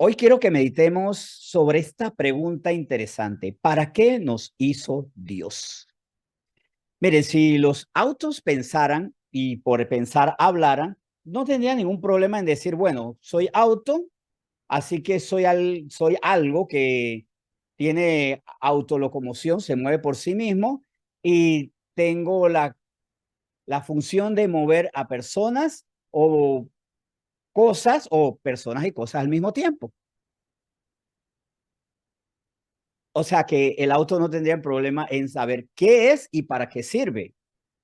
Hoy quiero que meditemos sobre esta pregunta interesante. ¿Para qué nos hizo Dios? Miren, si los autos pensaran y por pensar hablaran, no tendría ningún problema en decir, bueno, soy auto, así que soy algo que tiene autolocomoción, se mueve por sí mismo y tengo la función de mover a personas o cosas o personas y cosas al mismo tiempo. O sea que el auto no tendría problema en saber qué es y para qué sirve.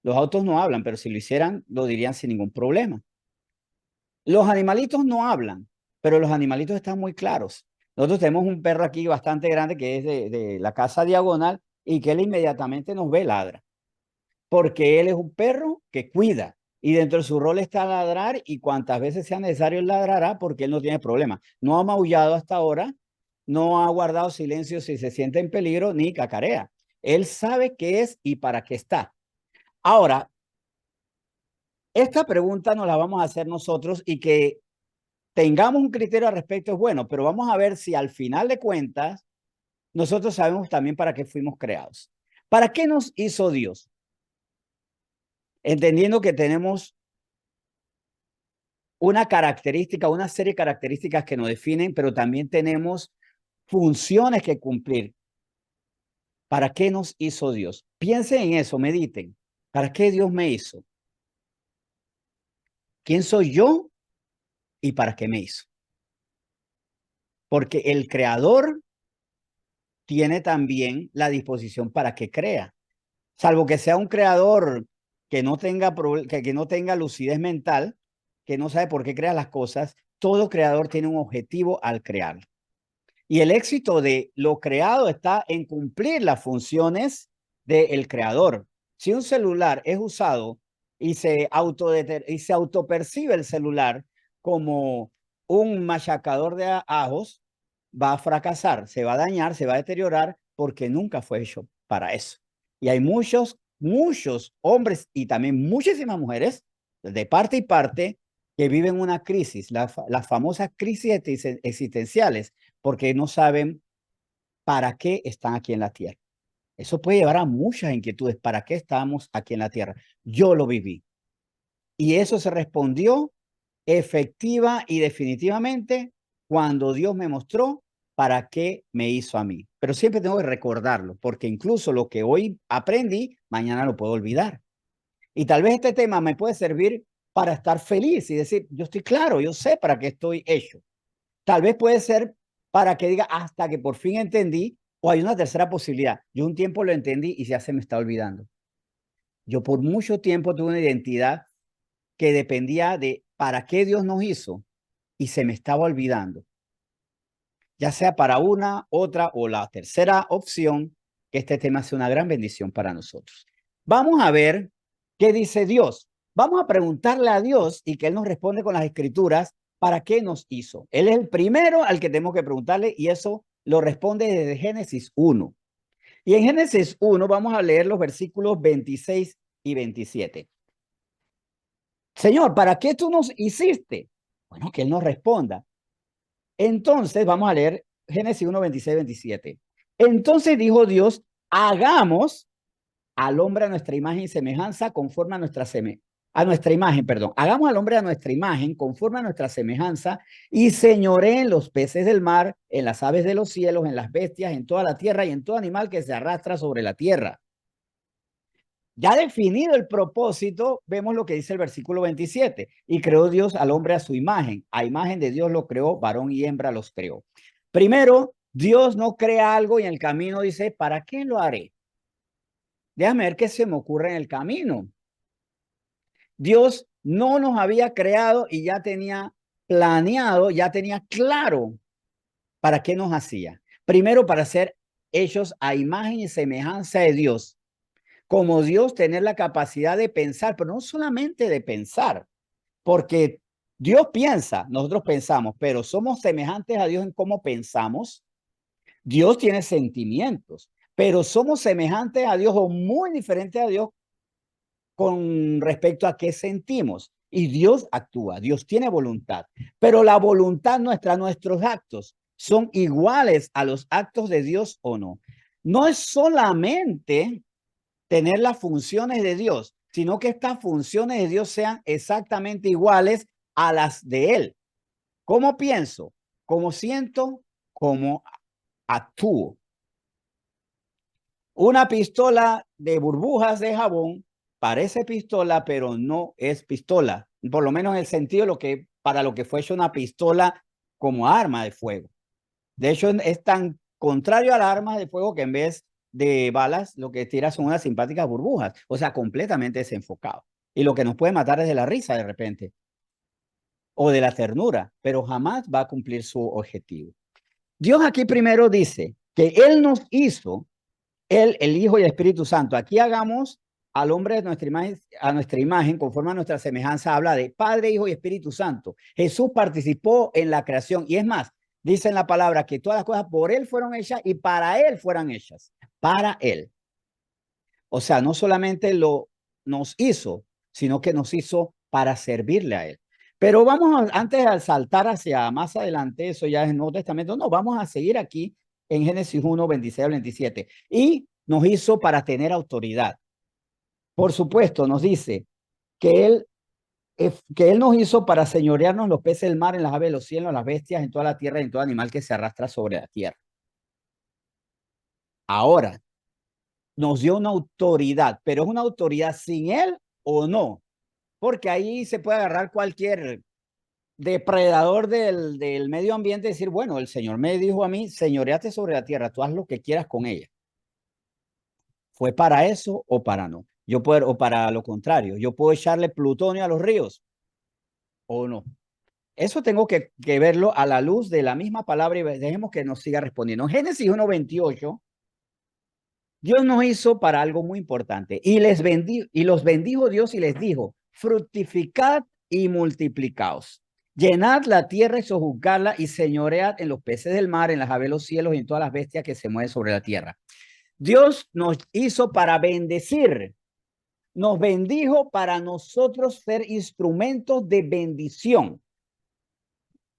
Los autos no hablan, pero si lo hicieran, lo dirían sin ningún problema. Los animalitos no hablan, pero los animalitos están muy claros. Nosotros tenemos un perro aquí bastante grande que es de la casa diagonal y que él inmediatamente nos ve ladra, porque él es un perro que cuida y dentro de su rol está ladrar y cuantas veces sea necesario él ladrará porque él no tiene problema. No ha maullado hasta ahora, no ha guardado silencio si se siente en peligro ni cacarea. Él sabe qué es y para qué está. Ahora, esta pregunta nos la vamos a hacer nosotros y que tengamos un criterio al respecto es bueno, pero vamos a ver si al final de cuentas nosotros sabemos también para qué fuimos creados. ¿Para qué nos hizo Dios? Entendiendo que tenemos una característica, una serie de características que nos definen, pero también tenemos funciones que cumplir. ¿Para qué nos hizo Dios? Piensen en eso, mediten. ¿Para qué Dios me hizo? ¿Quién soy yo y para qué me hizo? Porque el creador tiene también la disposición para que crea. Salvo que sea un creador que no tenga, que no tenga lucidez mental, que no sabe por qué crea las cosas, todo creador tiene un objetivo al crear. Y el éxito de lo creado está en cumplir las funciones del creador. Si un celular es usado y se autopercibe el celular como un machacador de ajos, va a fracasar, se va a dañar, se va a deteriorar porque nunca fue hecho para eso. Y hay muchos hombres y también muchísimas mujeres de parte y parte que viven una crisis, las famosas crisis existenciales, porque no saben para qué están aquí en la tierra. Eso puede llevar a muchas inquietudes. ¿Para qué estamos aquí en la tierra? Yo lo viví. Y eso se respondió efectiva y definitivamente cuando Dios me mostró para qué me hizo a mí. Pero siempre tengo que recordarlo, porque incluso lo que hoy aprendí, mañana lo puedo olvidar. Y tal vez este tema me puede servir para estar feliz y decir, yo estoy claro, yo sé para qué estoy hecho. Tal vez puede ser para que diga hasta que por fin entendí, o hay una tercera posibilidad. Yo un tiempo lo entendí y ya se me está olvidando. Yo por mucho tiempo tuve una identidad que dependía de para qué Dios nos hizo y se me estaba olvidando. Ya sea para una, otra o la tercera opción, que este tema sea una gran bendición para nosotros. Vamos a ver qué dice Dios. Vamos a preguntarle a Dios y que Él nos responde con las escrituras para qué nos hizo. Él es el primero al que tenemos que preguntarle y eso lo responde desde Génesis 1. Y en Génesis 1 vamos a leer los versículos 26 y 27. Señor, ¿para qué tú nos hiciste? Bueno, que Él nos responda. Entonces, vamos a leer Génesis 1, 26, 27. Entonces dijo Dios, hagamos al hombre a nuestra imagen y semejanza conforme a nuestra imagen, perdón. Hagamos al hombre a nuestra imagen conforme a nuestra semejanza y señoré en los peces del mar, en las aves de los cielos, en las bestias, en toda la tierra y en todo animal que se arrastra sobre la tierra. Ya definido el propósito, vemos lo que dice el versículo 27. Y creó Dios al hombre a su imagen. A imagen de Dios lo creó, varón y hembra los creó. Primero, Dios no crea algo y en el camino dice, ¿para qué lo haré? Déjame ver qué se me ocurre en el camino. Dios no nos había creado y ya tenía planeado, ya tenía claro para qué nos hacía. Primero, para ser hechos a imagen y semejanza de Dios. Como Dios, tener la capacidad de pensar, pero no solamente de pensar, porque Dios piensa, nosotros pensamos, pero somos semejantes a Dios en cómo pensamos. Dios tiene sentimientos, pero somos semejantes a Dios o muy diferentes a Dios con respecto a qué sentimos. Y Dios actúa, Dios tiene voluntad, pero la voluntad nuestra, nuestros actos, ¿son iguales a los actos de Dios o no? No es solamente tener las funciones de Dios, sino que estas funciones de Dios sean exactamente iguales a las de Él. ¿Cómo pienso? ¿Cómo siento? ¿Cómo actúo? Una pistola de burbujas de jabón parece pistola, pero no es pistola. Por lo menos en el sentido de lo que, para lo que fue hecho una pistola como arma de fuego. De hecho, es tan contrario a las armas de fuego que en vez de balas, lo que tira son unas simpáticas burbujas. O sea, completamente desenfocado. Y lo que nos puede matar es de la risa de repente o de la ternura, pero jamás va a cumplir su objetivo. Dios aquí primero dice que Él nos hizo, Él, el Hijo y el Espíritu Santo. Aquí hagamos al hombre de nuestra imagen, conforme a nuestra semejanza, habla de Padre, Hijo y Espíritu Santo. Jesús participó en la creación y es más, dice en la palabra que todas las cosas por Él fueron hechas y para Él fueran hechas. Para Él. O sea, no solamente nos hizo, sino que nos hizo para servirle a Él. Pero vamos antes de saltar hacia más adelante, eso ya es el Nuevo Testamento, no, vamos a seguir aquí en Génesis 1, 26 al 27. Y nos hizo para tener autoridad. Por supuesto, nos dice que Él nos hizo para señorearnos los peces del mar, en las aves de los cielos, en las bestias, en toda la tierra y en todo animal que se arrastra sobre la tierra. Ahora, nos dio una autoridad, pero es una autoridad sin Él o no, porque ahí se puede agarrar cualquier depredador del medio ambiente y decir, bueno, el Señor me dijo a mí, señoreate sobre la tierra, tú haz lo que quieras con ella. ¿Fue para eso o para no? Yo puedo, o para lo contrario, yo puedo echarle plutonio a los ríos o no. Eso tengo que verlo a la luz de la misma palabra y dejemos que nos siga respondiendo. En Génesis 1:28, Dios nos hizo para algo muy importante y los bendijo Dios y les dijo, fructificad y multiplicaos. Llenad la tierra y sojuzgadla y señoread en los peces del mar, en las aves de los cielos y en todas las bestias que se mueven sobre la tierra. Dios nos hizo para bendecir. Nos bendijo para nosotros ser instrumentos de bendición.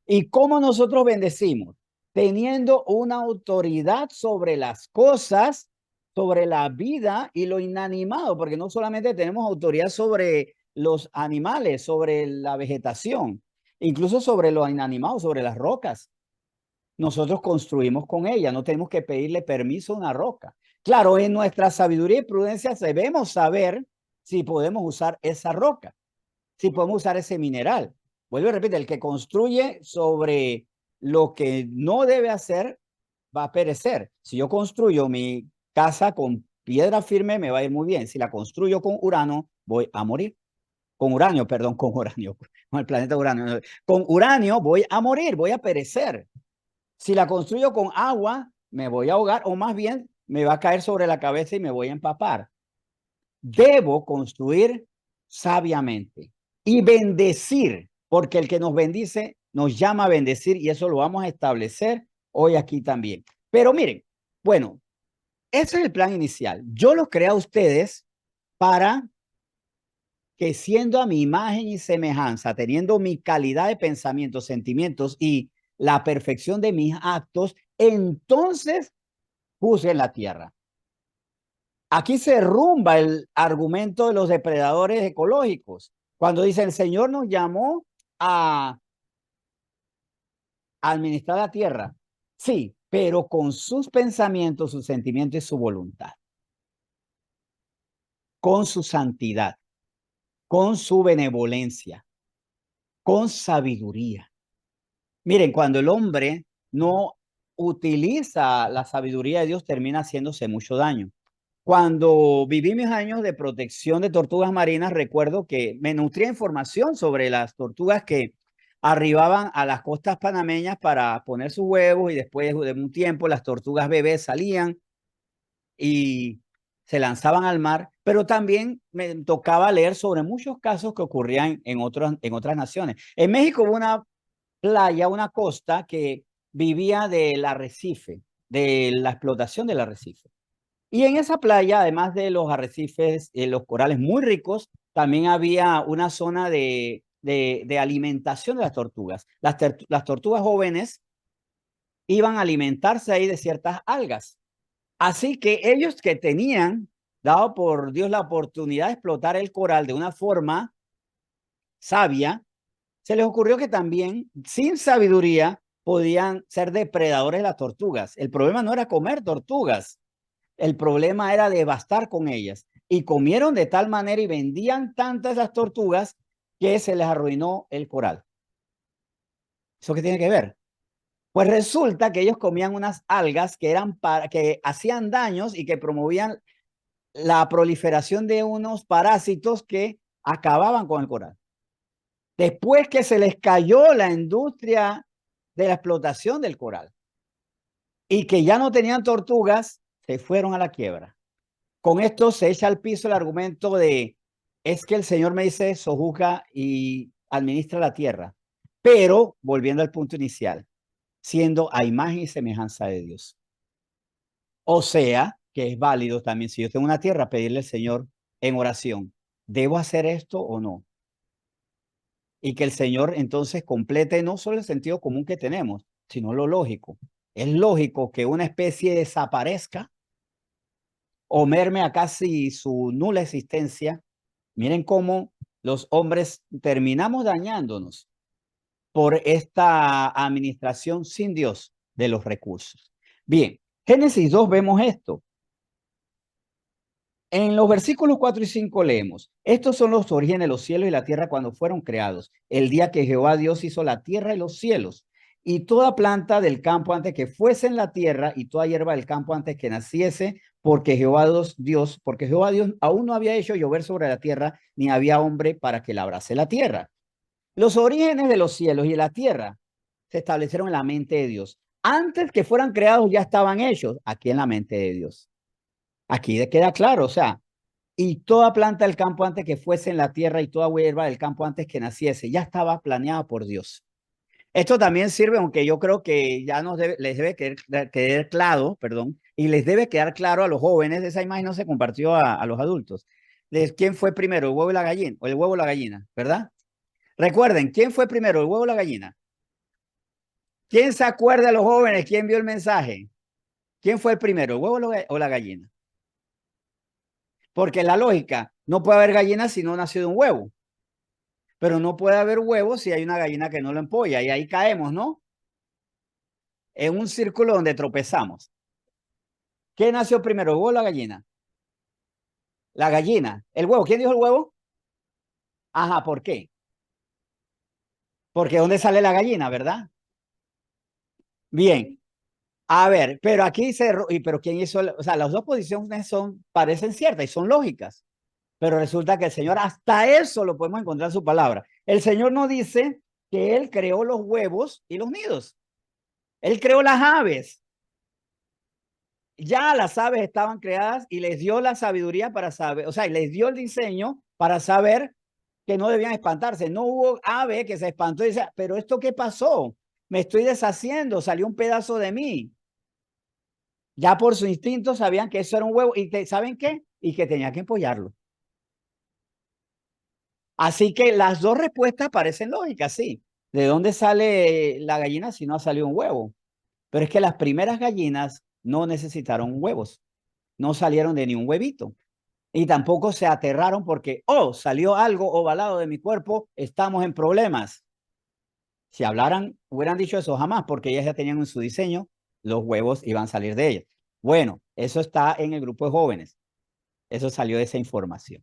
¿Y cómo nosotros bendecimos? Teniendo una autoridad sobre las cosas, sobre la vida y lo inanimado, porque no solamente tenemos autoridad sobre los animales, sobre la vegetación, incluso sobre lo inanimado, sobre las rocas. Nosotros construimos con ella, no tenemos que pedirle permiso a una roca. Claro, en nuestra sabiduría y prudencia debemos saber si podemos usar esa roca, si podemos usar ese mineral. Vuelvo a repetir, el que construye sobre lo que no debe hacer va a perecer. Si yo construyo mi casa con piedra firme, me va a ir muy bien. Si la construyo con uranio, voy a morir. Con uranio, perdón, con uranio, con el planeta uranio. Con uranio voy a morir, voy a perecer. Si la construyo con agua, me voy a ahogar o más bien me va a caer sobre la cabeza y me voy a empapar. Debo construir sabiamente y bendecir, porque el que nos bendice nos llama a bendecir y eso lo vamos a establecer hoy aquí también. Pero miren, bueno, ese es el plan inicial. Yo los creé a ustedes para que siendo a mi imagen y semejanza, teniendo mi calidad de pensamientos, sentimientos y la perfección de mis actos, entonces puse en la tierra. Aquí se rumba el argumento de los depredadores ecológicos. Cuando dice el Señor nos llamó a administrar la tierra. Sí, pero con sus pensamientos, sus sentimientos y su voluntad. Con su santidad, con su benevolencia, con sabiduría. Miren, cuando el hombre no utiliza la sabiduría de Dios, termina haciéndose mucho daño. Cuando viví mis años de protección de tortugas marinas, recuerdo que me nutría información sobre las tortugas que arribaban a las costas panameñas para poner sus huevos y después de un tiempo las tortugas bebés salían y se lanzaban al mar, pero también me tocaba leer sobre muchos casos que ocurrían en otras naciones. En México hubo una playa, una costa que vivía del arrecife, de la explotación del arrecife. Y en esa playa, además de los arrecifes, los corales muy ricos, también había una zona de de alimentación de las tortugas. Las tortugas jóvenes iban a alimentarse ahí de ciertas algas. Así que ellos que tenían, dado por Dios la oportunidad de explotar el coral de una forma sabia, se les ocurrió que también, sin sabiduría, podían ser depredadores de las tortugas. El problema no era comer tortugas, el problema era devastar con ellas. Y comieron de tal manera y vendían tantas las tortugas que se les arruinó el coral. ¿Eso qué tiene que ver? Pues resulta que ellos comían unas algas que hacían daños y que promovían la proliferación de unos parásitos que acababan con el coral. Después que se les cayó la industria de la explotación del coral y que ya no tenían tortugas, se fueron a la quiebra. Con esto se echa al piso el argumento de, es que el Señor me dice, sojuzga y administra la tierra. Pero, volviendo al punto inicial, siendo a imagen y semejanza de Dios. O sea, que es válido también, si yo tengo una tierra, pedirle al Señor en oración, ¿debo hacer esto o no? Y que el Señor entonces complete no solo el sentido común que tenemos, sino lo lógico. Es lógico que una especie desaparezca o merme a casi su nula existencia. Miren cómo los hombres terminamos dañándonos por esta administración sin Dios de los recursos. Bien, Génesis 2 vemos esto. En los versículos 4 y 5 leemos, estos son los orígenes de los cielos y la tierra cuando fueron creados, el día que Jehová Dios hizo la tierra y los cielos, y toda planta del campo antes que fuese en la tierra, y toda hierba del campo antes que naciese, porque Jehová Dios aún no había hecho llover sobre la tierra, ni había hombre para que labrase la tierra. Los orígenes de los cielos y de la tierra se establecieron en la mente de Dios. Antes que fueran creados ya estaban hechos aquí en la mente de Dios. Aquí queda claro, o sea, y toda planta del campo antes que fuese en la tierra y toda hierba del campo antes que naciese, ya estaba planeada por Dios. Esto también sirve, aunque yo creo que ya les debe quedar claro, perdón, y les debe quedar claro a los jóvenes, esa imagen no se compartió a los adultos. ¿Quién fue primero, el huevo y la gallina? O el huevo y la gallina, ¿verdad? Recuerden, ¿quién fue primero, el huevo o la gallina? ¿Quién se acuerda de los jóvenes? ¿Quién vio el mensaje? ¿Quién fue el primero, el huevo o la gallina? Porque la lógica, no puede haber gallina si no nació de un huevo. Pero no puede haber huevo si hay una gallina que no lo empolla. Y ahí caemos, ¿no? En un círculo donde tropezamos. ¿Qué nació primero, el huevo o la gallina? La gallina. ¿El huevo? ¿Quién dijo el huevo? Ajá, ¿por qué? Porque ¿dónde sale la gallina, verdad? Bien. A ver, pero aquí pero ¿quién hizo? O sea, las dos posiciones parecen ciertas y son lógicas. Pero resulta que el Señor, hasta eso lo podemos encontrar en su palabra. El Señor no dice que Él creó los huevos y los nidos. Él creó las aves. Ya las aves estaban creadas y les dio la sabiduría para saber, o sea, les dio el diseño para saber que no debían espantarse. No hubo ave que se espantó y dice, pero ¿esto qué pasó? Me estoy deshaciendo, salió un pedazo de mí. Ya por su instinto sabían que eso era un huevo y ¿saben qué? Y que tenía que empollarlo. Así que las dos respuestas parecen lógicas, sí. ¿De dónde sale la gallina si no ha salido un huevo? Pero es que las primeras gallinas no necesitaron huevos, no salieron de ni un huevito. Y tampoco se aterraron porque, oh, salió algo ovalado de mi cuerpo, estamos en problemas. Si hablaran, hubieran dicho eso jamás, porque ellas ya tenían en su diseño, los huevos iban a salir de ellas. Bueno, eso está en el grupo de jóvenes. Eso salió de esa información.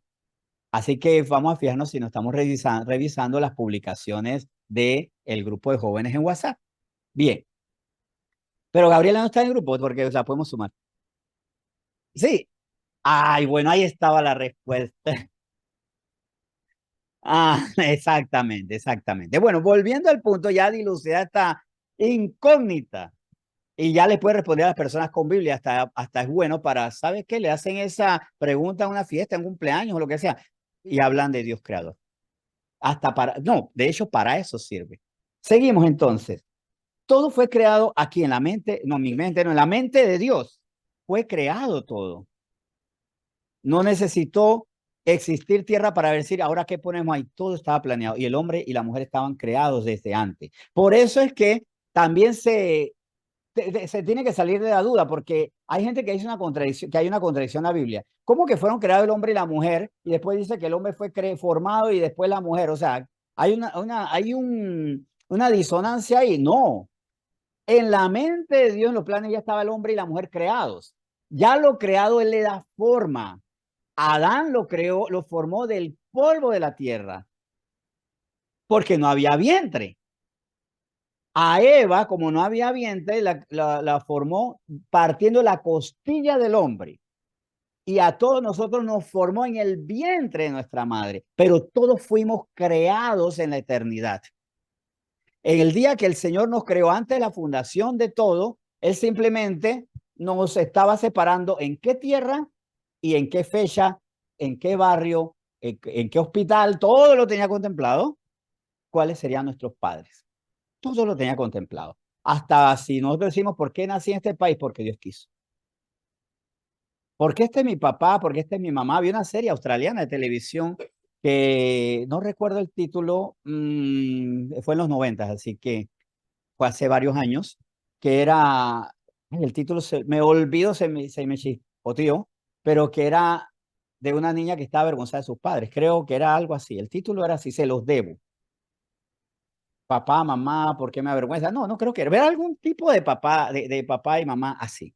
Así que vamos a fijarnos si nos estamos revisando las publicaciones del grupo de jóvenes en WhatsApp. Bien, pero Gabriela no está en el grupo porque la podemos sumar. Sí. Ay, bueno, ahí estaba la respuesta. Ah, exactamente, exactamente. Bueno, volviendo al punto, ya dilucidada esta incógnita y ya le puede responder a las personas con Biblia, hasta es bueno para, ¿sabes qué? Le hacen esa pregunta en una fiesta, en un cumpleaños o lo que sea, y hablan de Dios creador. Hasta para, no, de hecho, para eso sirve. Seguimos entonces. Todo fue creado aquí en la mente, no, en mi mente, no, en la mente de Dios. Fue creado todo. No necesitó existir tierra para decir, ahora qué ponemos ahí, todo estaba planeado y el hombre y la mujer estaban creados desde antes. Por eso es que también se tiene que salir de la duda, porque hay gente que dice una contradicción, que hay una contradicción en la Biblia. ¿Cómo que fueron creados el hombre y la mujer? Y después dice que el hombre fue formado y después la mujer. O sea, una disonancia ahí. No. En la mente de Dios, en los planes ya estaba el hombre y la mujer creados. Ya lo creado, él le da forma. Adán lo creó, lo formó del polvo de la tierra, porque no había vientre. A Eva, como no había vientre, la formó partiendo la costilla del hombre. Y a todos nosotros nos formó en el vientre de nuestra madre. Pero todos fuimos creados en la eternidad. En el día que el Señor nos creó antes de la fundación de todo, Él simplemente nos estaba separando en qué tierra y en qué fecha, en qué barrio, en qué hospital, todo lo tenía contemplado, cuáles serían nuestros padres. Todo lo tenía contemplado. Hasta si nosotros decimos, ¿por qué nací en este país? Porque Dios quiso. ¿Por qué este es mi papá? ¿Por qué este es mi mamá? Había una serie australiana de televisión que no recuerdo el título, fue en los 90, así que fue hace varios años, que era, el título me olvido, se me chispoteó, pero que era de una niña que estaba avergonzada de sus padres. Creo que era algo así. El título era así, se los debo. Papá, mamá, ¿por qué me avergüenza? No, no creo que era. Era algún tipo de papá, de papá y mamá así.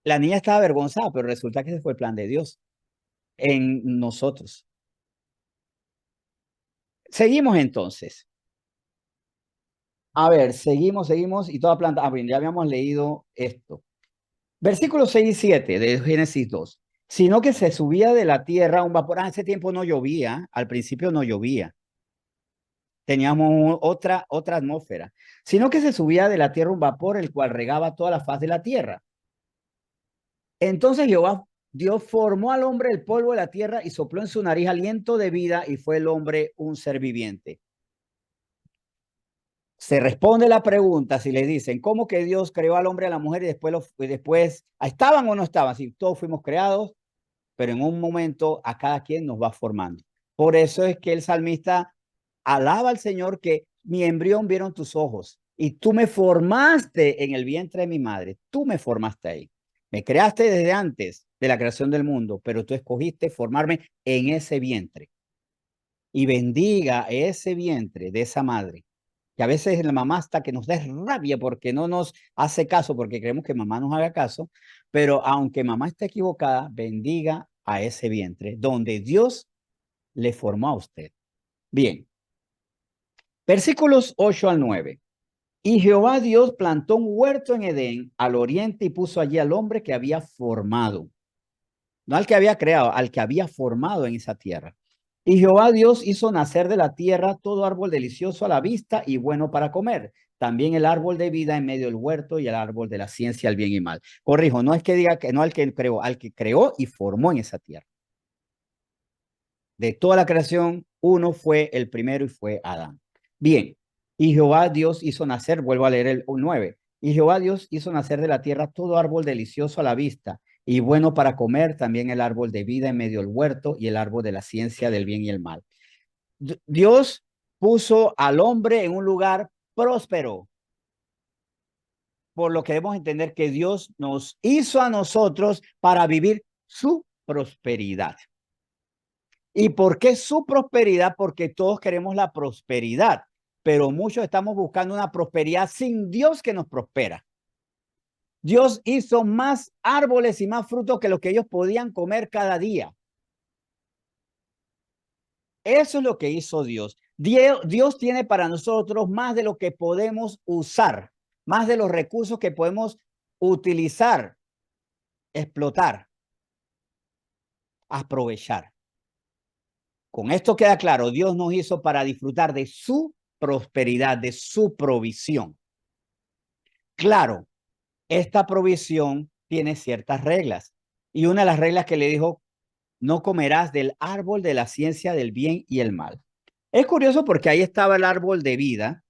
La niña estaba avergonzada, pero resulta que ese fue el plan de Dios en nosotros. Seguimos entonces. A ver, seguimos y toda planta. Bien, ya habíamos leído esto. Versículos 6 y 7 de Génesis 2. Sino que se subía de la tierra un vapor. En ese tiempo no llovía, al principio no llovía. Teníamos otra atmósfera. Sino que se subía de la tierra un vapor, el cual regaba toda la faz de la tierra. Entonces Jehová, Dios formó al hombre del polvo de la tierra y sopló en su nariz aliento de vida y fue el hombre un ser viviente. Se responde la pregunta si le dicen, ¿cómo que Dios creó al hombre y a la mujer y después estaban o no estaban? Si todos fuimos creados, pero en un momento a cada quien nos va formando. Por eso es que el salmista alaba al Señor que mi embrión vieron tus ojos y tú me formaste en el vientre de mi madre. Tú me formaste ahí. Me creaste desde antes de la creación del mundo, pero tú escogiste formarme en ese vientre. Y bendiga ese vientre de esa madre, que a veces la mamá hasta que nos da rabia porque no nos hace caso, porque creemos que mamá nos haga caso, pero aunque mamá esté equivocada, bendiga a ese vientre donde Dios le formó a usted. Bien, versículos 8 al 9. Y Jehová Dios plantó un huerto en Edén al oriente y puso allí al hombre que había formado, no al que había creado, al que había formado en esa tierra. Y Jehová Dios hizo nacer de la tierra todo árbol delicioso a la vista y bueno para comer. También el árbol de vida en medio del huerto y el árbol de la ciencia, el bien y mal. Corrijo, no es que diga que no al que creó y formó en esa tierra. De toda la creación, uno fue el primero y fue Adán. Bien, y Jehová Dios hizo nacer, vuelvo a leer el 9. Y Jehová Dios hizo nacer de la tierra todo árbol delicioso a la vista y bueno para comer, también el árbol de vida en medio del huerto y el árbol de la ciencia del bien y el mal. Dios puso al hombre en un lugar próspero, por lo que debemos entender que Dios nos hizo a nosotros para vivir su prosperidad. ¿Y por qué su prosperidad? Porque todos queremos la prosperidad, pero muchos estamos buscando una prosperidad sin Dios que nos prospera. Dios hizo más árboles y más frutos que los que ellos podían comer cada día. Eso es lo que hizo Dios. Dios tiene para nosotros más de lo que podemos usar, más de los recursos que podemos utilizar, explotar, aprovechar. Con esto queda claro, Dios nos hizo para disfrutar de su prosperidad, de su provisión. Claro, esta provisión tiene ciertas reglas. Y una de las reglas que le dijo, no comerás del árbol de la ciencia del bien y el mal. Es curioso porque ahí estaba el árbol de vida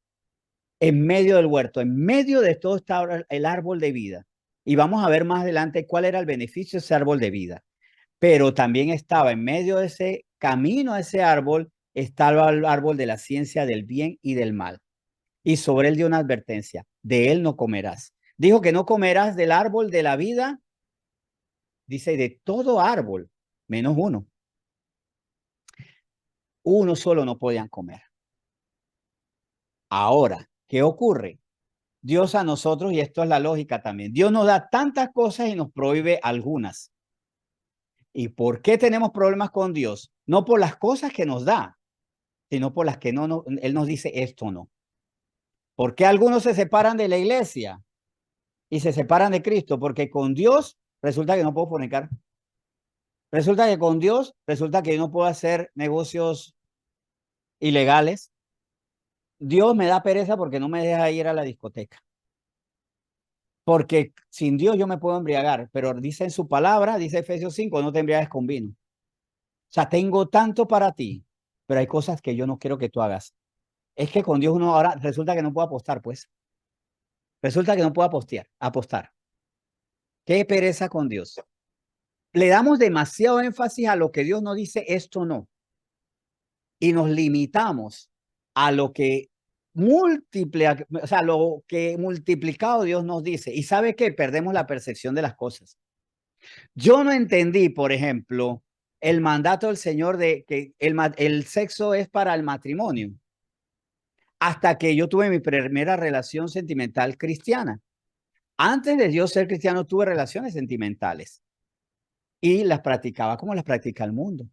en medio del huerto. En medio de todo estaba el árbol de vida. Y vamos a ver más adelante cuál era el beneficio de ese árbol de vida. pero también estaba en medio de ese camino a ese árbol, estaba el árbol de la ciencia del bien y del mal. Y sobre él dio una advertencia, de él no comerás. Dijo que no comerás del árbol de la vida, dice, de todo árbol, menos uno. Uno solo no podían comer. Ahora, ¿qué ocurre? Dios a nosotros, y esto es la lógica también, Dios nos da tantas cosas y nos prohíbe algunas. ¿Y por qué tenemos problemas con Dios? No por las cosas que nos da, sino por las que no, Él nos dice esto no. ¿Por qué algunos se separan de la iglesia y se separan de Cristo? Porque con Dios resulta que no puedo fornicar. Resulta que con Dios, resulta que yo no puedo hacer negocios ilegales. Dios me da pereza porque no me deja ir a la discoteca. Porque sin Dios yo me puedo embriagar, pero dice en su palabra, dice Efesios 5, no te embriagues con vino. O sea, tengo tanto para ti, pero hay cosas que yo no quiero que tú hagas. Es que con Dios uno ahora resulta que no puedo apostar, pues. Resulta que no puedo apostar. Qué pereza con Dios. Le damos demasiado énfasis a lo que Dios nos dice, esto no. Y nos limitamos a lo que o sea, lo que multiplicado Dios nos dice. ¿Y sabe qué? Perdemos la percepción de las cosas. Yo no entendí, por ejemplo, el mandato del Señor de que el sexo es para el matrimonio, hasta que yo tuve mi primera relación sentimental cristiana. Antes de yo ser cristiano, tuve relaciones sentimentales y las practicaba como las practica el mundo.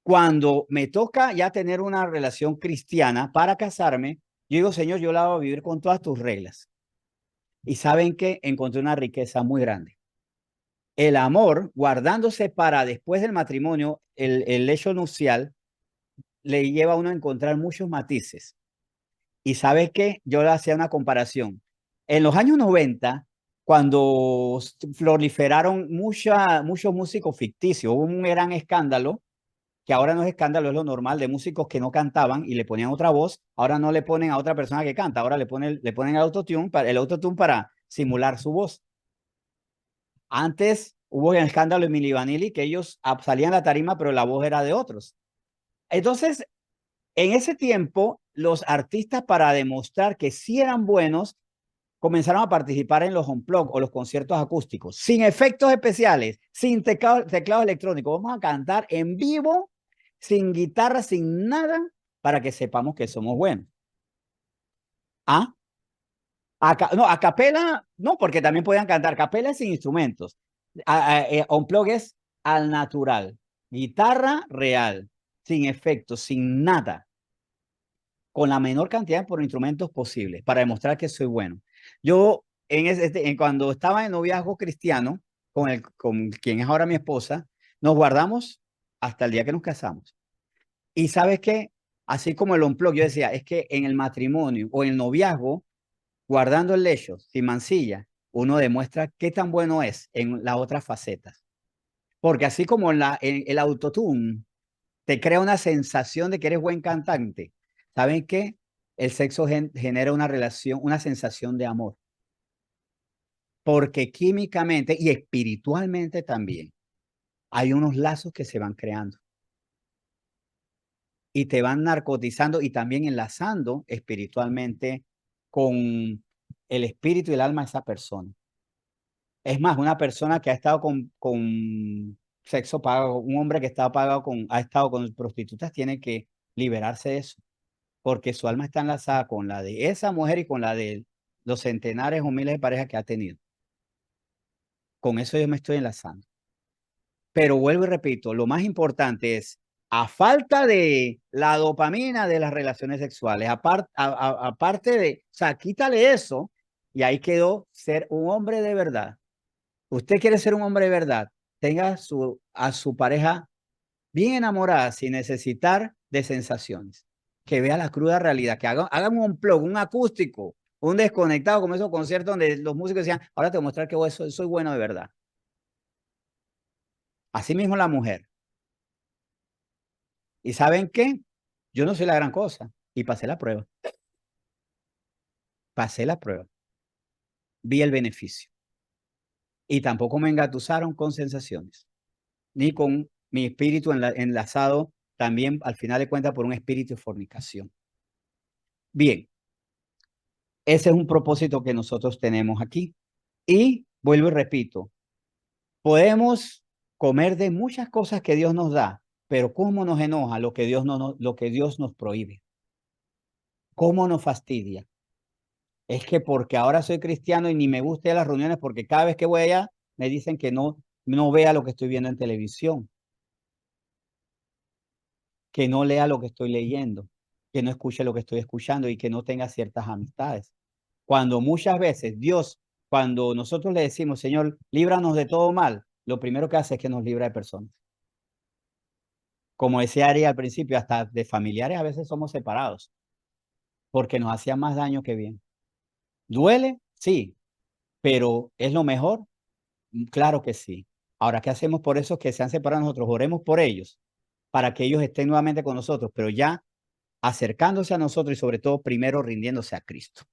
Cuando me toca ya tener una relación cristiana para casarme, yo digo, Señor, yo la voy a vivir con todas tus reglas. Y saben que encontré una riqueza muy grande. El amor, guardándose para después del matrimonio, el hecho nupcial, le lleva a uno a encontrar muchos matices. Y sabes qué, yo le hacía una comparación. En los años 90, cuando proliferaron muchos músicos ficticios, hubo un gran escándalo, que ahora no es escándalo, es lo normal, de músicos que no cantaban y le ponían otra voz, ahora no le ponen a otra persona que canta, ahora le ponen el autotune para simular su voz. Antes hubo el escándalo de Milli Vanilli, que ellos salían a la tarima, pero la voz era de otros. Entonces, en ese tiempo, los artistas, para demostrar que sí eran buenos, comenzaron a participar en los unplugged o los conciertos acústicos, sin efectos especiales, sin teclado electrónico. Vamos a cantar en vivo, sin guitarra, sin nada, para que sepamos que somos buenos. ¿Ah? No, a capela, no, porque también podían cantar. Capela sin instrumentos. Unplugged es al natural. Guitarra real, sin efectos, sin nada, con la menor cantidad de instrumentos posibles para demostrar que soy bueno. Yo, cuando estaba en noviazgo cristiano, con quien es ahora mi esposa, nos guardamos hasta el día que nos casamos. Y sabes qué, así como el unplug, yo decía, es que en el matrimonio o en el noviazgo, guardando el lecho, sin mancilla, uno demuestra qué tan bueno es en las otras facetas. Porque así como en el autotune te crea una sensación de que eres buen cantante. ¿Saben qué? El sexo genera una relación, una sensación de amor. Porque químicamente y espiritualmente también hay unos lazos que se van creando y te van narcotizando y también enlazando espiritualmente con el espíritu y el alma de esa persona. Es más, una persona que ha estado con sexo pago, un hombre que ha estado con prostitutas, tiene que liberarse de eso porque su alma está enlazada con la de esa mujer y con la de los centenares o miles de parejas que ha tenido. Con eso yo me estoy enlazando. Pero vuelvo y repito, lo más importante es, a falta de la dopamina de las relaciones sexuales, aparte de, o sea, quítale eso y ahí quedó ser un hombre de verdad. Usted quiere ser un hombre de verdad, tenga a su pareja bien enamorada sin necesitar de sensaciones. Que vea la cruda realidad, que hagan un plug, un acústico, un desconectado, como esos conciertos donde los músicos decían, ahora te voy a mostrar que soy bueno de verdad. Así mismo la mujer. ¿Y saben qué? Yo no soy la gran cosa y pasé la prueba. Pasé la prueba. Vi el beneficio. Y tampoco me engatusaron con sensaciones. ni con mi espíritu enlazado también al final de cuentas por un espíritu de fornicación. Bien, ese es un propósito que nosotros tenemos aquí. Y vuelvo y repito, podemos comer de muchas cosas que Dios nos da, pero cómo nos enoja lo que Dios, lo que Dios nos prohíbe. Cómo nos fastidia. Es que porque ahora soy cristiano y ni me gusta ir a las reuniones porque cada vez que voy allá me dicen que no vea lo que estoy viendo en televisión, que no lea lo que estoy leyendo, que no escuche lo que estoy escuchando y que no tenga ciertas amistades. Cuando muchas veces Dios, cuando nosotros le decimos, Señor, líbranos de todo mal, lo primero que hace es que nos libra de personas. Como decía Ari al principio, hasta de familiares a veces somos separados porque nos hacían más daño que bien. ¿Duele? Sí, pero ¿es lo mejor? Claro que sí. Ahora, ¿qué hacemos por esos que se han separado de nosotros? Oremos por ellos para que ellos estén nuevamente con nosotros, pero ya acercándose a nosotros y sobre todo primero rindiéndose a Cristo.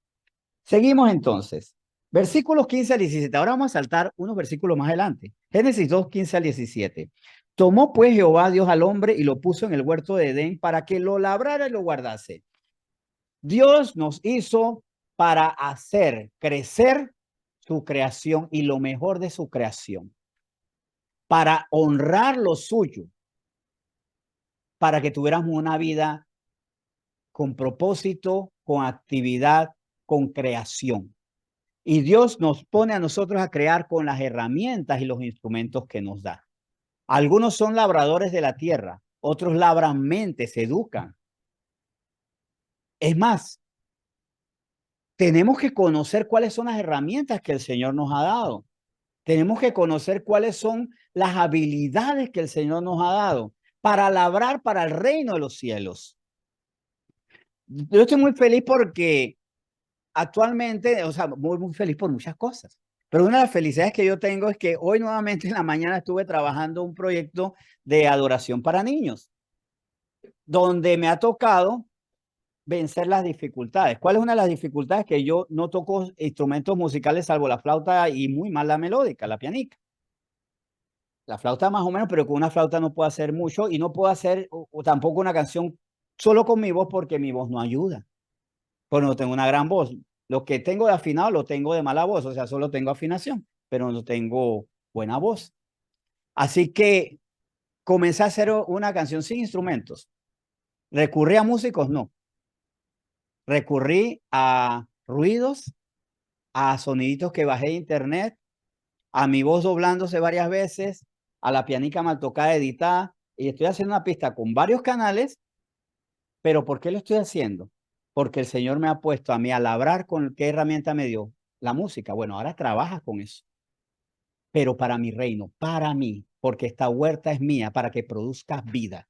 Seguimos entonces. Versículos 15 al 17. Ahora vamos a saltar unos versículos más adelante. Génesis 2, 15 al 17. Tomó pues Jehová Dios al hombre y lo puso en el huerto de Edén para que lo labrara y lo guardase. Dios nos hizo para hacer crecer su creación y lo mejor de su creación, para honrar lo suyo, para que tuviéramos una vida con propósito, con actividad, con creación. Y Dios nos pone a nosotros a crear con las herramientas y los instrumentos que nos da. Algunos son labradores de la tierra, otros labran mentes, se educan. Es más, tenemos que conocer cuáles son las herramientas que el Señor nos ha dado. Tenemos que conocer cuáles son las habilidades que el Señor nos ha dado para labrar para el reino de los cielos. Yo estoy muy feliz porque actualmente, o sea, muy feliz por muchas cosas. Pero una de las felicidades que yo tengo es que hoy nuevamente en la mañana estuve trabajando un proyecto de adoración para niños, donde me ha tocado vencer las dificultades. ¿Cuál es una de las dificultades? Que yo no toco instrumentos musicales salvo la flauta y muy mal la melódica, la pianica. La flauta más o menos, pero con una flauta no puedo hacer mucho y no puedo hacer o tampoco una canción solo con mi voz porque mi voz no ayuda. Pues no tengo una gran voz. Lo que tengo de afinado lo tengo de mala voz, o sea, solo tengo afinación, pero no tengo buena voz. Así que comencé a hacer una canción sin instrumentos. ¿Recurrí a músicos? No. Recurrí a ruidos, a soniditos que bajé de internet, a mi voz doblándose varias veces, a la pianica mal tocada editada, y estoy haciendo una pista con varios canales, pero ¿por qué lo estoy haciendo? Porque el Señor me ha puesto a mí a labrar con qué herramienta me dio la música. Bueno, ahora trabajas con eso, pero para mi reino, para mí, porque esta huerta es mía, para que produzca vida.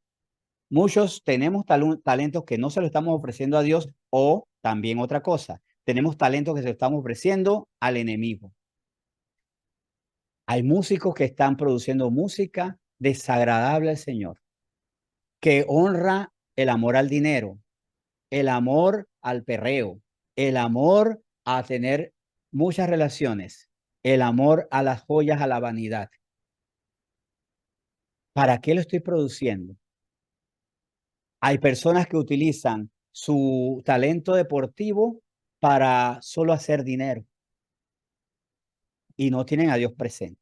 Muchos tenemos talentos que no se lo estamos ofreciendo a Dios o también otra cosa, tenemos talentos que se lo estamos ofreciendo al enemigo. Hay músicos que están produciendo música desagradable al Señor, que honra el amor al dinero, el amor al perreo, el amor a tener muchas relaciones, el amor a las joyas, a la vanidad. ¿Para qué lo estoy produciendo? Hay personas que utilizan su talento deportivo para solo hacer dinero y no tienen a Dios presente.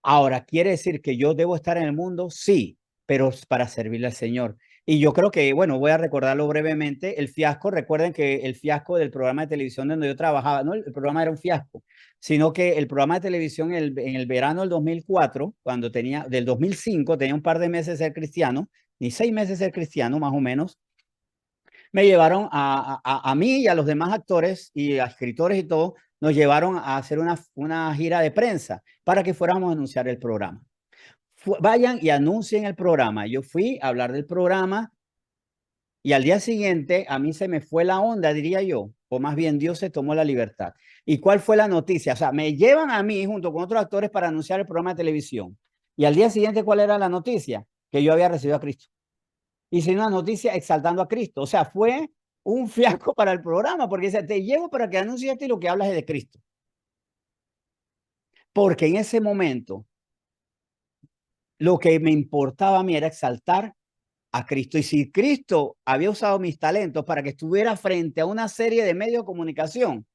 Ahora, ¿quiere decir que yo debo estar en el mundo? Sí, pero para servirle al Señor. Y yo creo que, bueno, voy a recordarlo brevemente. El fiasco, recuerden que el fiasco del programa de televisión donde yo trabajaba, no, el programa era un fiasco, sino que el programa de televisión en el verano del 2004, cuando tenía, del 2005, tenía un par de meses de ser cristiano, ni 6 meses de ser cristiano, más o menos, me llevaron a mí y a los demás actores y a escritores y todo, nos llevaron a hacer una gira de prensa para que fuéramos a anunciar el programa. Vayan y anuncien el programa. Yo fui a hablar del programa y al día siguiente a mí se me fue la onda, diría yo, o más bien Dios se tomó la libertad. ¿Y cuál fue la noticia? O sea, me llevan a mí junto con otros actores para anunciar el programa de televisión. Y al día siguiente, ¿cuál era la noticia? Que yo había recibido a Cristo. Hice una noticia exaltando a Cristo. O sea, fue un fiasco para el programa, porque dice, te llevo para que anuncies y lo que hablas es de Cristo. Porque en ese momento lo que me importaba a mí era exaltar a Cristo. Y si Cristo había usado mis talentos para que estuviera frente a una serie de medios de comunicación,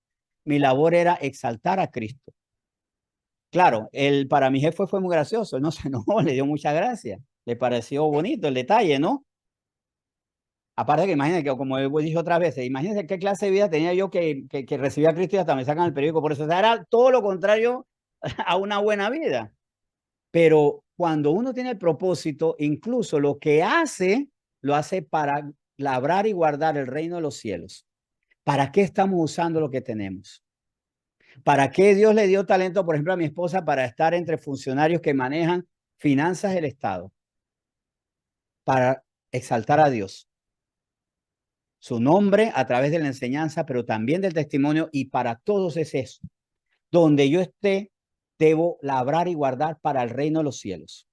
mi labor era exaltar a Cristo. Claro, para mi jefe fue muy gracioso, no se enojó, le dio muchas gracias, le pareció bonito el detalle, ¿no? Aparte que imagínense, que como he dicho otras veces, imagínense qué clase de vida tenía yo que recibía a Cristo y hasta me sacan el periódico. Por eso, o sea, era todo lo contrario a una buena vida. Pero cuando uno tiene el propósito, incluso lo que hace, lo hace para labrar y guardar el reino de los cielos. ¿Para qué estamos usando lo que tenemos? ¿Para qué Dios le dio talento, por ejemplo, a mi esposa para estar entre funcionarios que manejan finanzas del Estado? Para exaltar a Dios, su nombre a través de la enseñanza, pero también del testimonio, y para todos es eso. Donde yo esté, debo labrar y guardar para el reino de los cielos.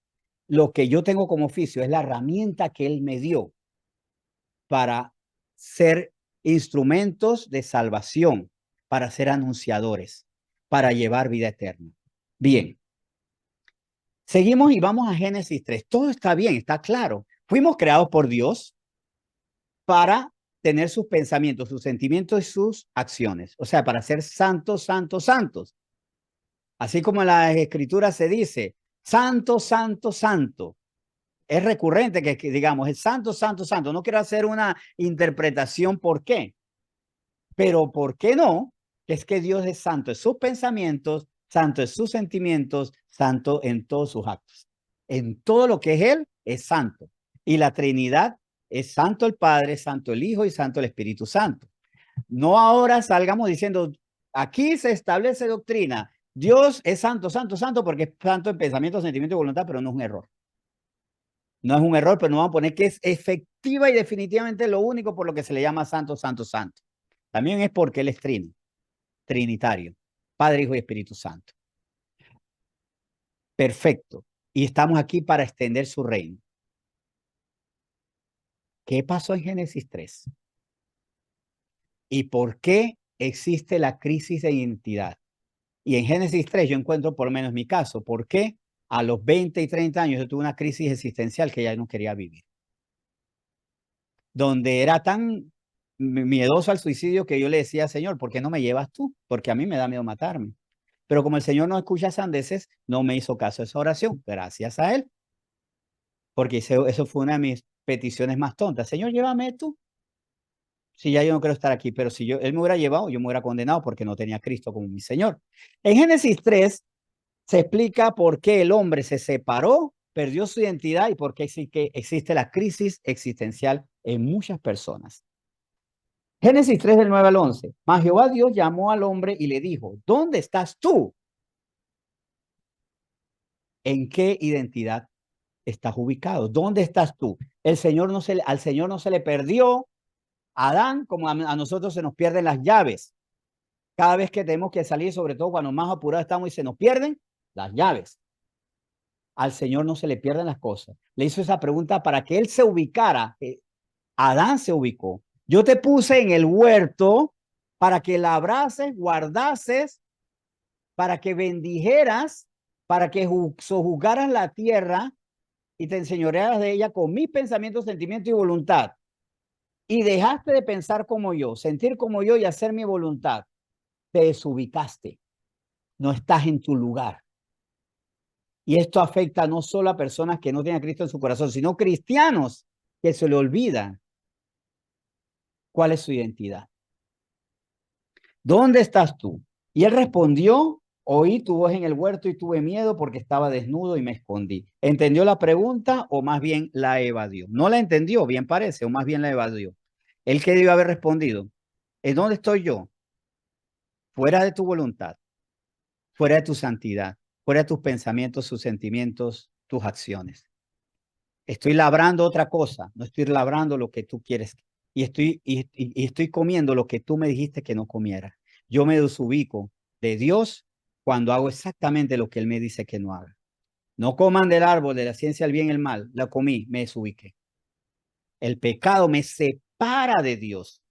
Lo que yo tengo como oficio es la herramienta que Él me dio para ser instrumentos de salvación, para ser anunciadores, para llevar vida eterna. Bien, seguimos y vamos a Génesis 3. Todo está bien, está claro. Fuimos creados por Dios para tener sus pensamientos, sus sentimientos y sus acciones. O sea, para ser santos, santos, santos. Así como en las escrituras se dice, santo, santo, santo. Es recurrente que digamos, el santo, santo, santo. No quiero hacer una interpretación por qué, pero ¿por qué no? Es que Dios es santo en sus pensamientos, santo en sus sentimientos, santo en todos sus actos. En todo lo que es Él, es santo. Y la Trinidad es santo el Padre, santo el Hijo y santo el Espíritu Santo. No ahora salgamos diciendo, aquí se establece doctrina. Dios es santo, santo, santo, porque es santo en pensamiento, sentimiento y voluntad, pero no es un error. No es un error, pero no vamos a poner que es efectiva y definitivamente lo único por lo que se le llama santo, santo, santo. También es porque Él es trinitario, Padre, Hijo y Espíritu Santo. Perfecto. Y estamos aquí para extender su reino. ¿Qué pasó en Génesis 3? ¿Y por qué existe la crisis de identidad? Y en Génesis 3 yo encuentro por lo menos mi caso. ¿Por qué a los 20 y 30 años yo tuve una crisis existencial que ya no quería vivir? Donde era tan miedoso al suicidio que yo le decía, Señor, ¿por qué no me llevas tú? Porque a mí me da miedo matarme. Pero como el Señor no escucha sandeces, no me hizo caso a esa oración, gracias a Él, porque eso fue una de mis peticiones más tontas. Señor, llévame tú. Si ya yo no quiero estar aquí, pero si Él me hubiera llevado, yo me hubiera condenado porque no tenía a Cristo como mi Señor. En Génesis 3 se explica por qué el hombre se separó, perdió su identidad y por qué existe la crisis existencial en muchas personas. Génesis 3 del 9 al 11. Mas Jehová Dios llamó al hombre y le dijo, ¿dónde estás tú? ¿En qué identidad estás ubicado? ¿Dónde estás tú? Al Señor no se le perdió a Adán como a nosotros se nos pierden las llaves. Cada vez que tenemos que salir, sobre todo cuando más apurados estamos y se nos pierden las llaves. Al Señor no se le pierden las cosas. Le hizo esa pregunta para que Él se ubicara. Adán se ubicó. Yo te puse en el huerto para que labrases, guardases, para que bendijeras, para que sojuzgaras la tierra y te enseñorearas de ella con mis pensamientos, sentimientos y voluntad. Y dejaste de pensar como yo, sentir como yo y hacer mi voluntad. Te desubicaste. No estás en tu lugar. Y esto afecta no solo a personas que no tienen a Cristo en su corazón, sino cristianos que se le olvidan cuál es su identidad. ¿Dónde estás tú? Y él respondió, oí tu voz en el huerto y tuve miedo porque estaba desnudo y me escondí. ¿Entendió la pregunta o más bien la evadió? No la entendió, bien parece, o más bien la evadió. Él que debió haber respondido, ¿en dónde estoy yo? Fuera de tu voluntad, fuera de tu santidad, fuera de tus pensamientos, tus sentimientos, tus acciones. Estoy labrando otra cosa, no estoy labrando lo que tú quieres. Y estoy comiendo lo que tú me dijiste que no comiera. Yo me desubico de Dios cuando hago exactamente lo que Él me dice que no haga. No coman del árbol de la ciencia del bien y el mal. La comí, me desubiqué. El pecado me separa de Dios.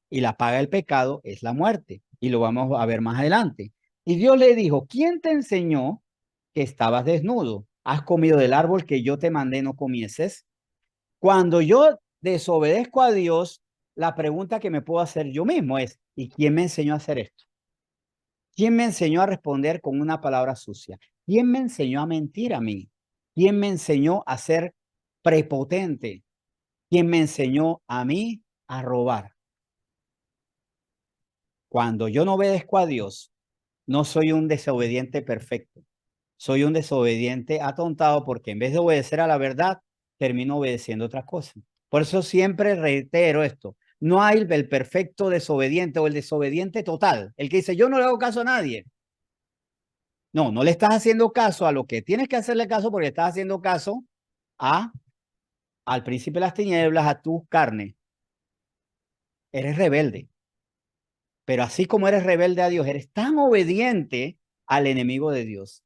Y la paga del pecado es la muerte. Y lo vamos a ver más adelante. Y Dios le dijo, ¿quién te enseñó que estabas desnudo. Has comido del árbol que yo te mandé no comieses. Cuando yo desobedezco a Dios, la pregunta que me puedo hacer yo mismo es, ¿y quién me enseñó a hacer esto? ¿Quién me enseñó a responder con una palabra sucia? ¿Quién me enseñó a mentir a mí? ¿Quién me enseñó a ser prepotente? ¿Quién me enseñó a mí a robar? Cuando yo no obedezco a Dios, no soy un desobediente perfecto. Soy un desobediente atontado porque en vez de obedecer a la verdad, termino obedeciendo otra cosa. Por eso siempre reitero esto. No hay el perfecto desobediente o el desobediente total. El que dice, yo no le hago caso a nadie. No, no le estás haciendo caso a lo que tienes que hacerle caso porque estás haciendo caso a, al príncipe de las tinieblas, a tu carne. Eres rebelde. Pero así como eres rebelde a Dios, eres tan obediente al enemigo de Dios.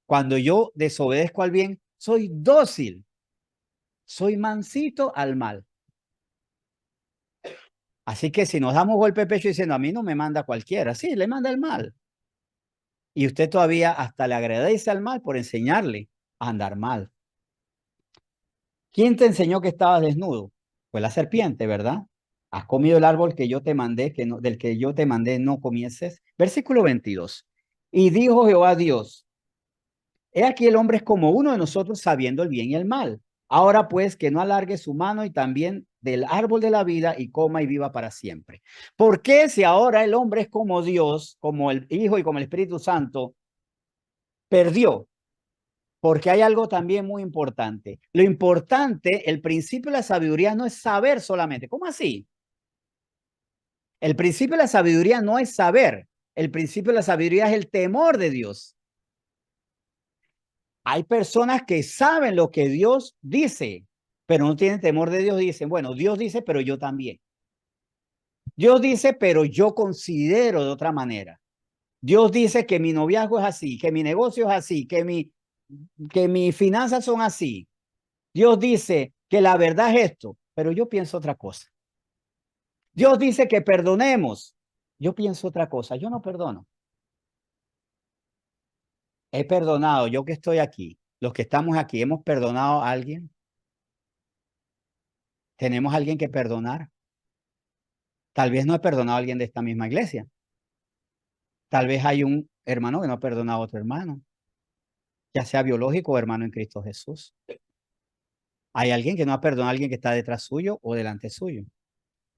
Cuando yo desobedezco al bien, soy dócil, soy mansito al mal. Así que si nos damos golpe de pecho diciendo, a mí no me manda cualquiera, sí, le manda el mal. Y usted todavía hasta le agradece al mal por enseñarle a andar mal. ¿Quién te enseñó que estabas desnudo? Fue la serpiente, ¿verdad? Has comido el árbol que yo te mandé, del que yo te mandé no comieses. Versículo 22. Y dijo Jehová a Dios, he aquí el hombre es como uno de nosotros sabiendo el bien y el mal. Ahora pues que no alargue su mano y también del árbol de la vida y coma y viva para siempre. ¿Por qué si ahora el hombre es como Dios, como el Hijo y como el Espíritu Santo, perdió? Porque hay algo también muy importante. Lo importante, el principio de la sabiduría no es saber solamente. ¿Cómo así? El principio de la sabiduría no es saber. El principio de la sabiduría es el temor de Dios. Hay personas que saben lo que Dios dice, pero no tienen temor de Dios. Dicen, bueno, Dios dice, pero yo también. Dios dice, pero yo considero de otra manera. Dios dice que mi noviazgo es así, que mi negocio es así, que mis finanzas son así. Dios dice que la verdad es esto, pero yo pienso otra cosa. Dios dice que perdonemos. Yo pienso otra cosa. Yo no perdono. He perdonado. Yo que estoy aquí, los que estamos aquí, ¿hemos perdonado a alguien? ¿Tenemos a alguien que perdonar? Tal vez no he perdonado a alguien de esta misma iglesia. Tal vez hay un hermano que no ha perdonado a otro hermano, ya sea biológico o hermano en Cristo Jesús. Hay alguien que no ha perdonado a alguien que está detrás suyo o delante suyo.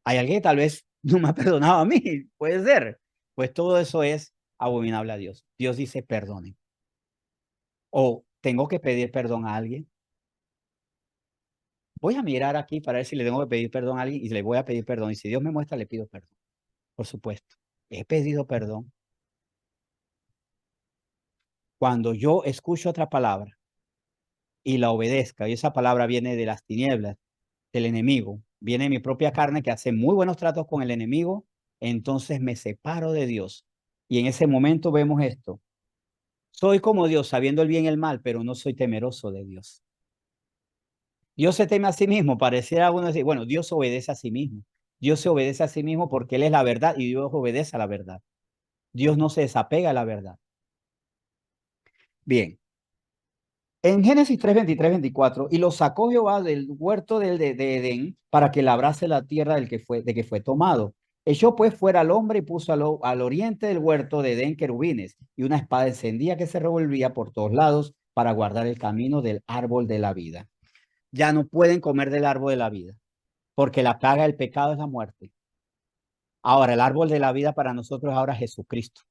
Hay alguien que tal vez no me ha perdonado a mí, puede ser. Pues todo eso es abominable a Dios. Dios dice perdone. O tengo que pedir perdón a alguien. Voy a mirar aquí para ver si le tengo que pedir perdón a alguien y le voy a pedir perdón. Y si Dios me muestra, le pido perdón. Por supuesto. He pedido perdón. Cuando yo escucho otra palabra y la obedezca, y esa palabra viene de las tinieblas, del enemigo, viene de mi propia carne que hace muy buenos tratos con el enemigo, entonces me separo de Dios. Y en ese momento vemos esto. Soy como Dios, sabiendo el bien y el mal, pero no soy temeroso de Dios. Dios se teme a sí mismo. Pareciera uno decir, bueno, Dios obedece a sí mismo. Dios se obedece a sí mismo porque Él es la verdad y Dios obedece a la verdad. Dios no se desapega a la verdad. Bien. En Génesis 3, 23, 24, y lo sacó Jehová del huerto de Edén para que labrase la tierra de que fue tomado. Echó pues fuera al hombre y puso al oriente del huerto de Edén querubines y una espada encendida que se revolvía por todos lados para guardar el camino del árbol de la vida. Ya no pueden comer del árbol de la vida, porque la paga del pecado es la muerte. Ahora, el árbol de la vida para nosotros ahora es Jesucristo.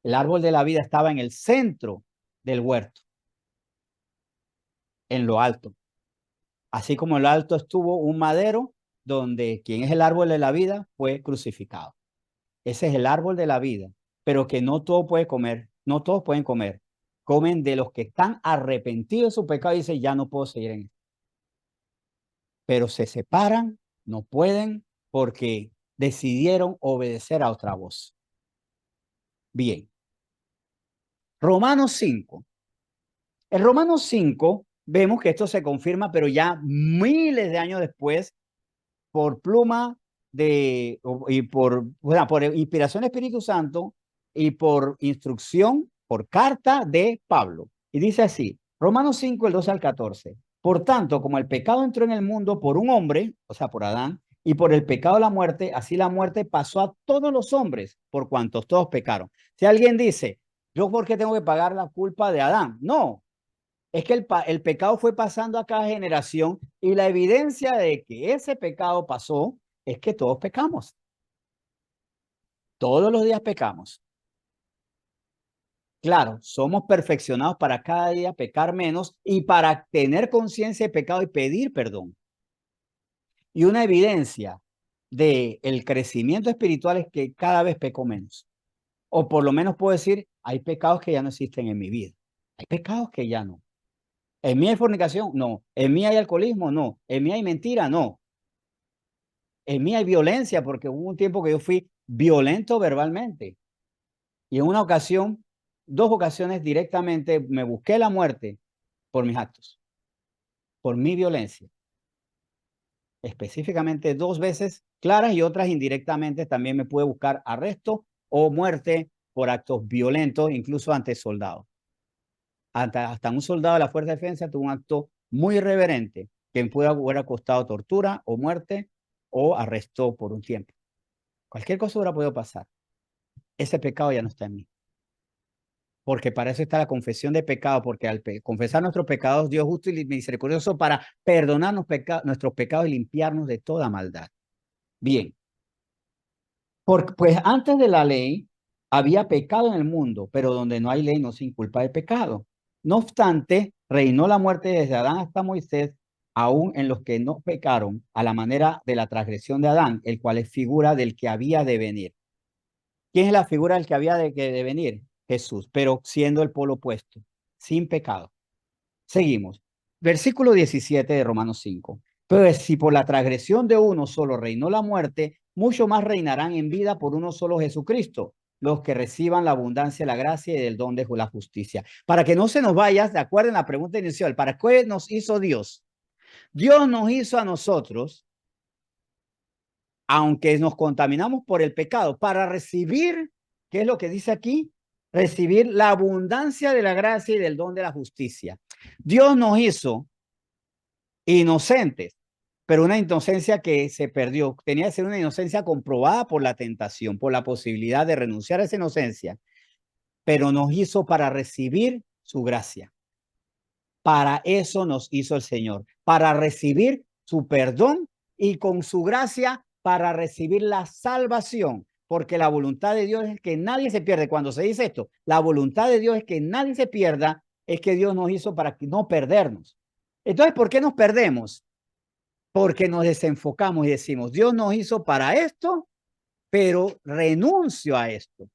El árbol de la vida estaba en el centro del huerto, en lo alto. Así como en lo alto estuvo un madero donde quien es el árbol de la vida fue crucificado. Ese es el árbol de la vida, pero que no todo puede comer, no todos pueden comer. Comen de los que están arrepentidos de su pecado y dicen, ya no puedo seguir en esto. Pero se separan, no pueden porque decidieron obedecer a otra voz. Bien. Romanos 5. En Romanos 5 vemos que esto se confirma, pero ya miles de años después, por pluma y por inspiración del Espíritu Santo y por instrucción por carta de Pablo. Y dice así, Romanos 5, el 12 al 14. Por tanto, como el pecado entró en el mundo por un hombre, o sea, por Adán, y por el pecado la muerte, así la muerte pasó a todos los hombres, por cuantos todos pecaron. Si alguien dice, ¿yo por qué tengo que pagar la culpa de Adán? No, es que el pecado fue pasando a cada generación y la evidencia de que ese pecado pasó es que todos pecamos. Todos los días pecamos. Claro, somos perfeccionados para cada día pecar menos y para tener conciencia de pecado y pedir perdón. Y una evidencia de el crecimiento espiritual es que cada vez peco menos. O por lo menos puedo decir, hay pecados que ya no existen en mi vida. Hay pecados que ya no. ¿En mí hay fornicación? No. ¿En mí hay alcoholismo? No. ¿En mí hay mentira? No. ¿En mí hay violencia? Porque hubo un tiempo que yo fui violento verbalmente. Y en una ocasión, 2 ocasiones directamente me busqué la muerte por mis actos, por mi violencia. Específicamente 2 veces claras y otras indirectamente también me pude buscar arresto o muerte por actos violentos, incluso ante soldados. Hasta un soldado de la Fuerza de Defensa tuvo un acto muy irreverente que me pudo haber costado tortura o muerte o arresto por un tiempo. Cualquier cosa hubiera podido pasar. Ese pecado ya no está en mí. Porque para eso está la confesión de pecado, porque al confesar nuestros pecados, Dios justo y misericordioso para perdonarnos nuestros pecados y limpiarnos de toda maldad. Bien, pues antes de la ley había pecado en el mundo, pero donde no hay ley no se inculpa de pecado. No obstante, reinó la muerte desde Adán hasta Moisés, aún en los que no pecaron, a la manera de la transgresión de Adán, el cual es figura del que había de venir. ¿Quién es la figura del que había de venir? Jesús, pero siendo el polo opuesto, sin pecado. Seguimos. Versículo 17 de Romanos 5. Pues si por la transgresión de uno solo reinó la muerte, mucho más reinarán en vida por uno solo Jesucristo, los que reciban la abundancia de la gracia y del don de la justicia. Para que no se nos vaya, de acuerdo en la pregunta inicial, ¿para qué nos hizo Dios? Dios nos hizo a nosotros, aunque nos contaminamos por el pecado, para recibir, ¿qué es lo que dice aquí? Recibir la abundancia de la gracia y del don de la justicia. Dios nos hizo inocentes, pero una inocencia que se perdió. Tenía que ser una inocencia comprobada por la tentación, por la posibilidad de renunciar a esa inocencia, pero nos hizo para recibir su gracia. Para eso nos hizo el Señor, para recibir su perdón y con su gracia para recibir la salvación, porque la voluntad de Dios es que nadie se pierda. Cuando se dice esto, la voluntad de Dios es que nadie se pierda, es que Dios nos hizo para no perdernos. Entonces, ¿por qué nos perdemos? Porque nos desenfocamos y decimos, Dios nos hizo para esto, pero renuncio a esto.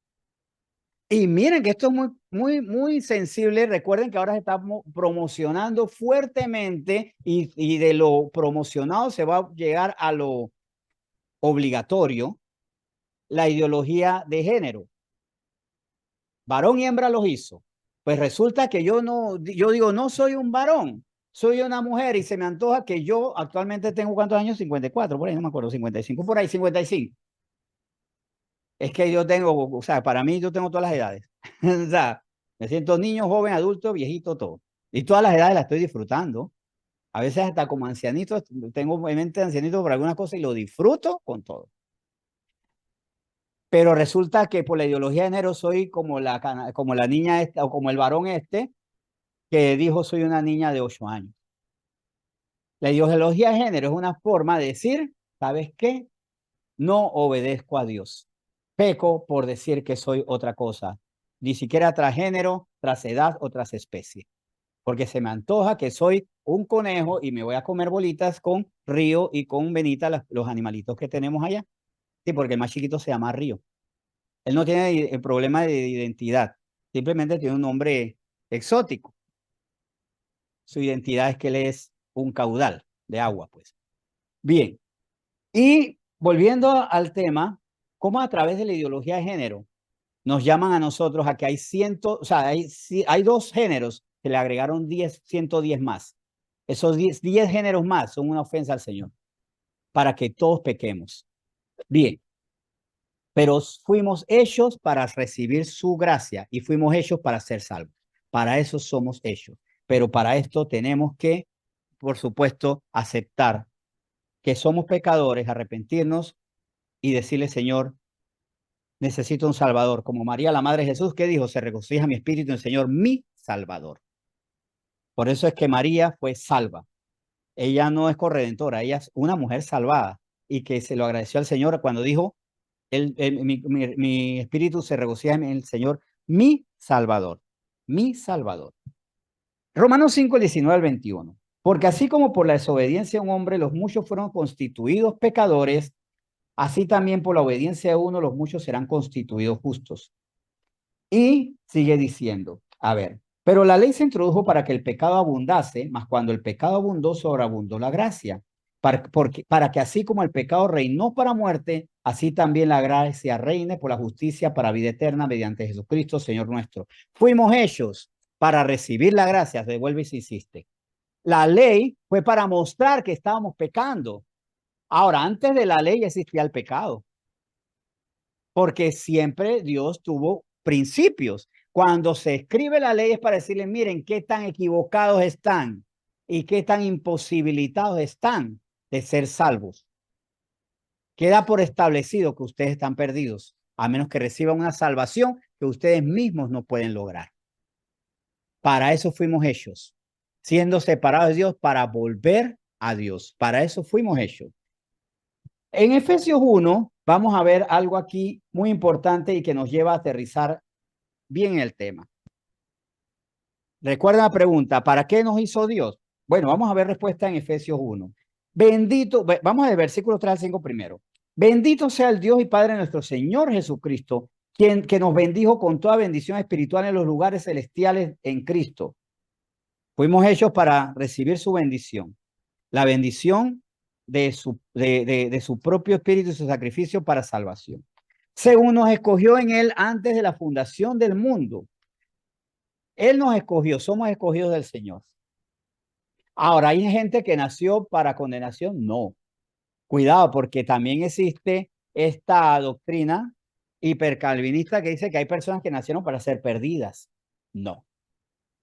Y miren que esto es muy sensible. Recuerden que ahora estamos promocionando fuertemente y de lo promocionado se va a llegar a lo obligatorio, la ideología de género. Varón y hembra los hizo. Pues resulta que yo digo, no soy un varón, soy una mujer y se me antoja que yo actualmente tengo ¿cuántos años? 54, por ahí no me acuerdo, 55, por ahí 55. Es que yo tengo, o sea, para mí yo tengo todas las edades. O sea, me siento niño, joven, adulto, viejito, todo. Y todas las edades las estoy disfrutando. A veces hasta como ancianito, tengo en mente ancianito por algunas cosas y lo disfruto con todo. Pero resulta que por la ideología de género soy como la niña esta o como el varón este que dijo soy una niña de 8 años. La ideología de género es una forma de decir, ¿sabes qué? No obedezco a Dios. Peco por decir que soy otra cosa, ni siquiera tras género, tras edad o tras especie. Porque se me antoja que soy un conejo y me voy a comer bolitas con Río y con Benita, los animalitos que tenemos allá. Sí, porque el más chiquito se llama Río. Él no tiene el problema de identidad, simplemente tiene un nombre exótico. Su identidad es que él es un caudal de agua, pues. Bien, y volviendo al tema, ¿cómo a través de la ideología de género nos llaman a nosotros a que hay o sea, hay 2 géneros que le agregaron 110 más? Esos 10 géneros más son una ofensa al Señor para que todos pequemos. Bien, pero fuimos hechos para recibir su gracia y fuimos hechos para ser salvos. Para eso somos hechos. Pero para esto tenemos que, por supuesto, aceptar que somos pecadores, arrepentirnos y decirle, Señor, necesito un Salvador. Como María, la Madre de Jesús, que dijo, se regocija mi espíritu en el Señor, mi Salvador. Por eso es que María fue salva. Ella no es corredentora, ella es una mujer salvada y que se lo agradeció al Señor cuando dijo, mi espíritu se regocija en el Señor, mi Salvador, mi Salvador. Romanos 5, 19 al 21. Porque así como por la desobediencia de un hombre los muchos fueron constituidos pecadores, así también por la obediencia de uno los muchos serán constituidos justos. Y sigue diciendo, a ver, pero la ley se introdujo para que el pecado abundase, mas cuando el pecado abundó, sobreabundó la gracia. Para que así como el pecado reinó para muerte, así también la gracia reine por la justicia para vida eterna mediante Jesucristo, Señor nuestro. Fuimos hechos para recibir la gracia, devuelve y se insiste. La ley fue para mostrar que estábamos pecando. Ahora, antes de la ley existía el pecado, porque siempre Dios tuvo principios. Cuando se escribe la ley es para decirle, miren, qué tan equivocados están y qué tan imposibilitados están de ser salvos. Queda por establecido que ustedes están perdidos, a menos que reciban una salvación que ustedes mismos no pueden lograr. Para eso fuimos hechos, siendo separados de Dios para volver a Dios. Para eso fuimos hechos. En Efesios 1 vamos a ver algo aquí muy importante y que nos lleva a aterrizar bien el tema. Recuerda la pregunta, ¿para qué nos hizo Dios? Bueno, vamos a ver respuesta en Efesios 1. Bendito, vamos al versículo 3 al 5 primero. Bendito sea el Dios y Padre de nuestro Señor Jesucristo, quien que nos bendijo con toda bendición espiritual en los lugares celestiales en Cristo. Fuimos hechos para recibir su bendición. La bendición de su propio espíritu y su sacrificio para salvación. Según nos escogió en él antes de la fundación del mundo. Él nos escogió, somos escogidos del Señor. Ahora, ¿hay gente que nació para condenación? No. Cuidado, porque también existe esta doctrina hipercalvinista que dice que hay personas que nacieron para ser perdidas. No.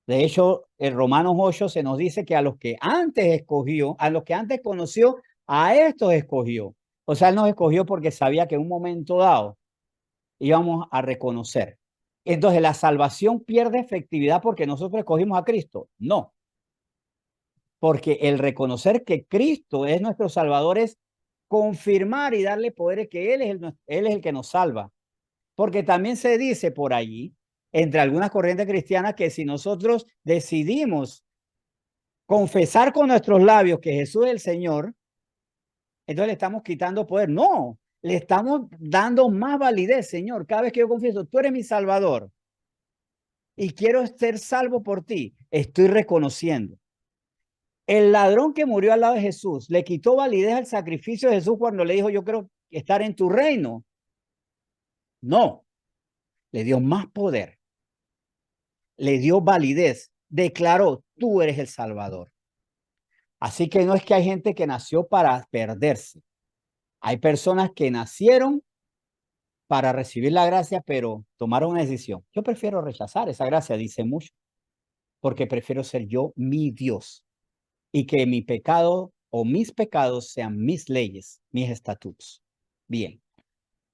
De hecho, en Romanos 8 se nos dice que a los que antes escogió, a los que antes conoció, a estos escogió. O sea, él nos escogió porque sabía que en un momento dado íbamos a reconocer. Entonces, ¿la salvación pierde efectividad porque nosotros escogimos a Cristo? No, porque el reconocer que Cristo es nuestro Salvador es confirmar y darle poderes que Él es el que nos salva. Porque también se dice por allí, entre algunas corrientes cristianas, que si nosotros decidimos confesar con nuestros labios que Jesús es el Señor, entonces le estamos quitando poder. No, le estamos dando más validez, Señor. Cada vez que yo confieso, tú eres mi Salvador y quiero ser salvo por ti, estoy reconociendo. El ladrón que murió al lado de Jesús le quitó validez al sacrificio de Jesús cuando le dijo, yo quiero estar en tu reino. No, le dio más poder, le dio validez, declaró, tú eres el Salvador. Así que no es que hay gente que nació para perderse. Hay personas que nacieron para recibir la gracia, pero tomaron una decisión. Yo prefiero rechazar esa gracia, dice mucho, porque prefiero ser yo mi Dios y que mi pecado o mis pecados sean mis leyes, mis estatutos. Bien.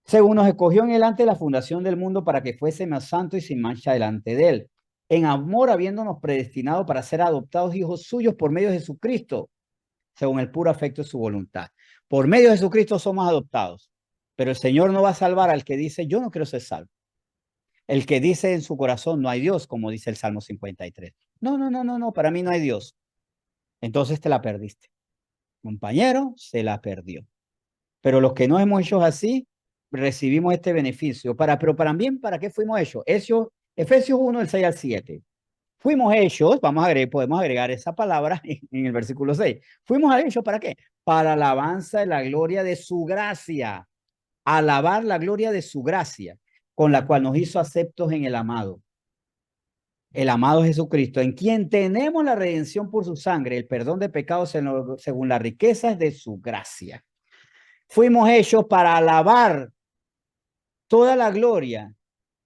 Según nos escogió en él antes de la fundación del mundo para que fuese más santo y sin mancha delante de él, en amor habiéndonos predestinado para ser adoptados hijos suyos por medio de Jesucristo, según el puro afecto de su voluntad. Por medio de Jesucristo somos adoptados, pero el Señor no va a salvar al que dice, yo no quiero ser salvo. El que dice en su corazón, no hay Dios, como dice el Salmo 53. No, para mí no hay Dios. Entonces te la perdiste. Compañero, se la perdió. Pero los que no hemos hecho así, recibimos este beneficio. Pero también, ¿para qué fuimos hechos? Efesios 1, el 6 al 7. Fuimos hechos, podemos agregar esa palabra en el versículo 6. Fuimos hechos, ¿para qué? Para alabanza de la gloria de su gracia. Alabar la gloria de su gracia, con la cual nos hizo aceptos en el amado. El amado Jesucristo, en quien tenemos la redención por su sangre, el perdón de pecados según las riquezas de su gracia. Fuimos hechos para alabar toda la gloria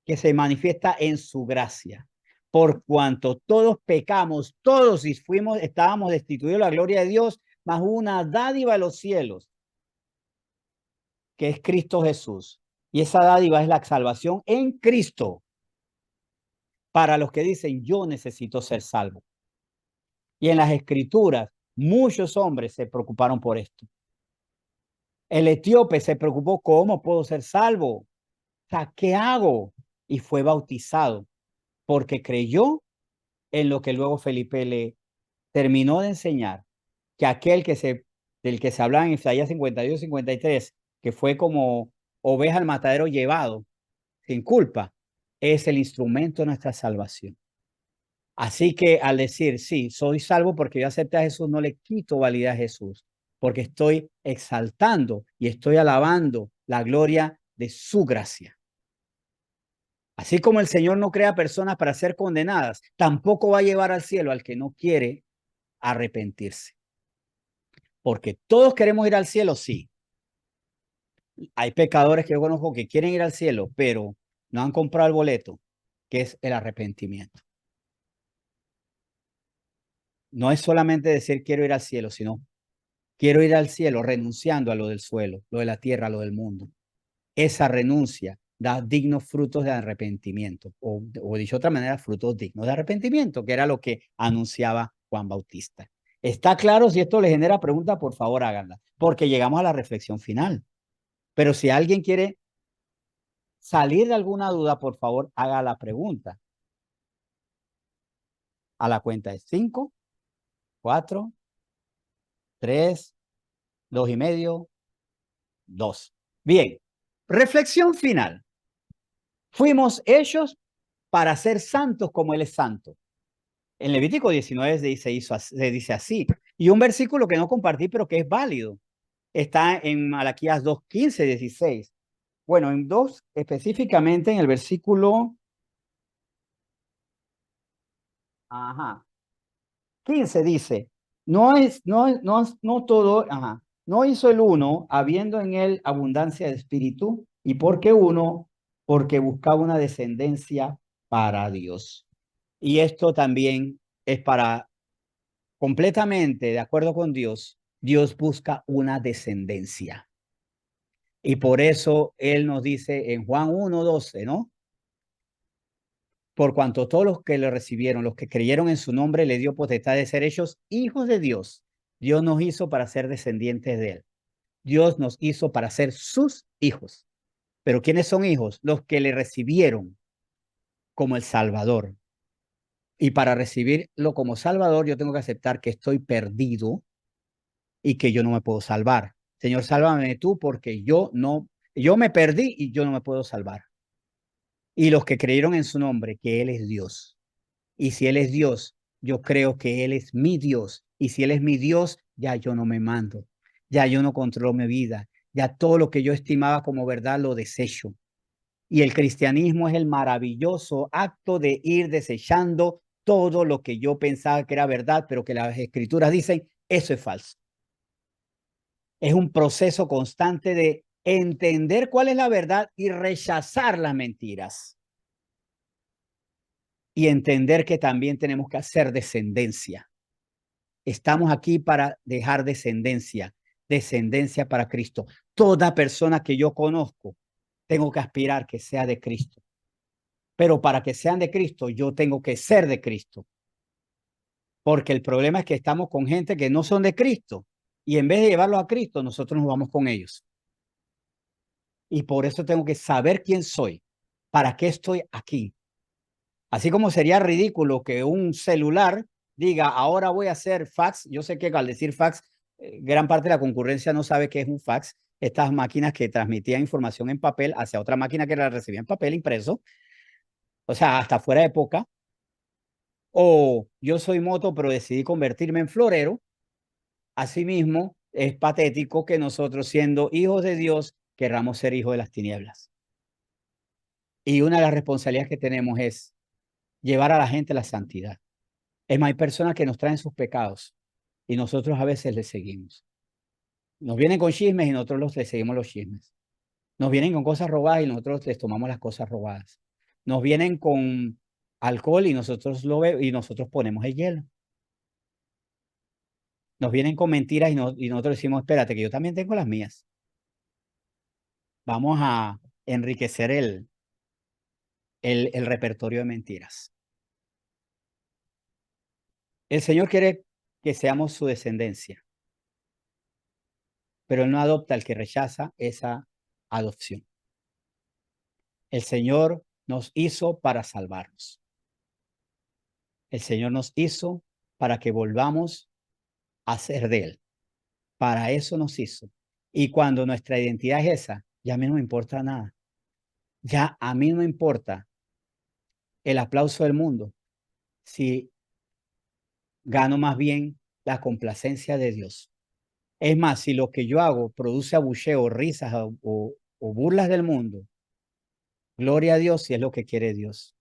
que se manifiesta en su gracia. Por cuanto todos pecamos, todos y estábamos destituidos de la gloria de Dios, más una dádiva de los cielos, que es Cristo Jesús. Y esa dádiva es la salvación en Cristo para los que dicen, yo necesito ser salvo. Y en las escrituras, muchos hombres se preocuparon por esto. El etíope se preocupó, ¿cómo puedo ser salvo? O sea, ¿qué hago? Y fue bautizado porque creyó en lo que luego Felipe le terminó de enseñar, que del que se hablaba en Isaías 52 y 53, que fue como oveja al matadero llevado sin culpa, es el instrumento de nuestra salvación. Así que al decir, sí, soy salvo porque yo acepté a Jesús, no le quito validez a Jesús, porque estoy exaltando y estoy alabando la gloria de su gracia. Así como el Señor no crea personas para ser condenadas, tampoco va a llevar al cielo al que no quiere arrepentirse. Porque todos queremos ir al cielo, sí. Hay pecadores que yo conozco que quieren ir al cielo, pero no han comprado el boleto, que es el arrepentimiento. No es solamente decir quiero ir al cielo, sino quiero ir al cielo renunciando a lo del suelo, lo de la tierra, lo del mundo. Esa renuncia da dignos frutos de arrepentimiento, o dicho de otra manera, frutos dignos de arrepentimiento, que era lo que anunciaba Juan Bautista. ¿Está claro? Si esto le genera pregunta, por favor háganla, porque llegamos a la reflexión final. Pero si alguien quiere salir de alguna duda, por favor, haga la pregunta. A la cuenta de 5, 4, 3, 2 y medio, 2. Bien, reflexión final. Fuimos hechos para ser santos como Él es santo. En Levítico 19 se dice así. Y un versículo que no compartí, pero que es válido, está en Malaquías 2, 15, 16. Bueno, en 2, específicamente en el versículo 15 dice, no todo, no hizo el uno, habiendo en él abundancia de espíritu, y ¿por qué uno? Porque buscaba una descendencia para Dios. Y esto también es para completamente de acuerdo con Dios. Dios busca una descendencia. Y por eso Él nos dice en Juan 1:12, ¿no? Por cuanto todos los que le recibieron, los que creyeron en su nombre, le dio potestad de ser hechos hijos de Dios. Dios nos hizo para ser descendientes de Él. Dios nos hizo para ser sus hijos. Pero ¿quiénes son hijos? Los que le recibieron como el Salvador. Y para recibirlo como Salvador, yo tengo que aceptar que estoy perdido y que yo no me puedo salvar. Señor, sálvame tú porque yo me perdí y yo no me puedo salvar. Y los que creyeron en su nombre, que Él es Dios. Y si Él es Dios, yo creo que Él es mi Dios. Y si Él es mi Dios, ya yo no me mando. Ya yo no controlo mi vida. Ya todo lo que yo estimaba como verdad lo desecho. Y el cristianismo es el maravilloso acto de ir desechando todo lo que yo pensaba que era verdad, pero que las escrituras dicen, eso es falso. Es un proceso constante de entender cuál es la verdad y rechazar las mentiras. Y entender que también tenemos que hacer descendencia. Estamos aquí para dejar descendencia, descendencia para Cristo. Toda persona que yo conozco, tengo que aspirar que sea de Cristo. Pero para que sean de Cristo, yo tengo que ser de Cristo. Porque el problema es que estamos con gente que no son de Cristo. Y en vez de llevarlos a Cristo, nosotros nos vamos con ellos. Y por eso tengo que saber quién soy, para qué estoy aquí. Así como sería ridículo que un celular diga, ahora voy a hacer fax. Yo sé que al decir fax, gran parte de la concurrencia no sabe qué es un fax. Estas máquinas que transmitían información en papel hacia otra máquina que la recibía en papel impreso. O sea, hasta fuera de época. O yo soy moto, pero decidí convertirme en florero. Asimismo, es patético que nosotros, siendo hijos de Dios, querramos ser hijos de las tinieblas. Y una de las responsabilidades que tenemos es llevar a la gente a la santidad. Es más, hay personas que nos traen sus pecados y nosotros a veces les seguimos. Nos vienen con chismes y nosotros les seguimos los chismes. Nos vienen con cosas robadas y nosotros les tomamos las cosas robadas. Nos vienen con alcohol y nosotros y nosotros ponemos el hielo. Nos vienen con mentiras y nosotros decimos, espérate, que yo también tengo las mías. Vamos a enriquecer el repertorio de mentiras. El Señor quiere que seamos su descendencia, pero Él no adopta al que rechaza esa adopción. El Señor nos hizo para salvarnos. El Señor nos hizo para que volvamos a ser de Él. Para eso nos hizo. Y cuando nuestra identidad es esa, ya a mí no me importa nada. Ya a mí no me importa el aplauso del mundo si gano más bien la complacencia de Dios. Es más, si lo que yo hago produce abucheo, risas o burlas del mundo, gloria a Dios si es lo que quiere Dios.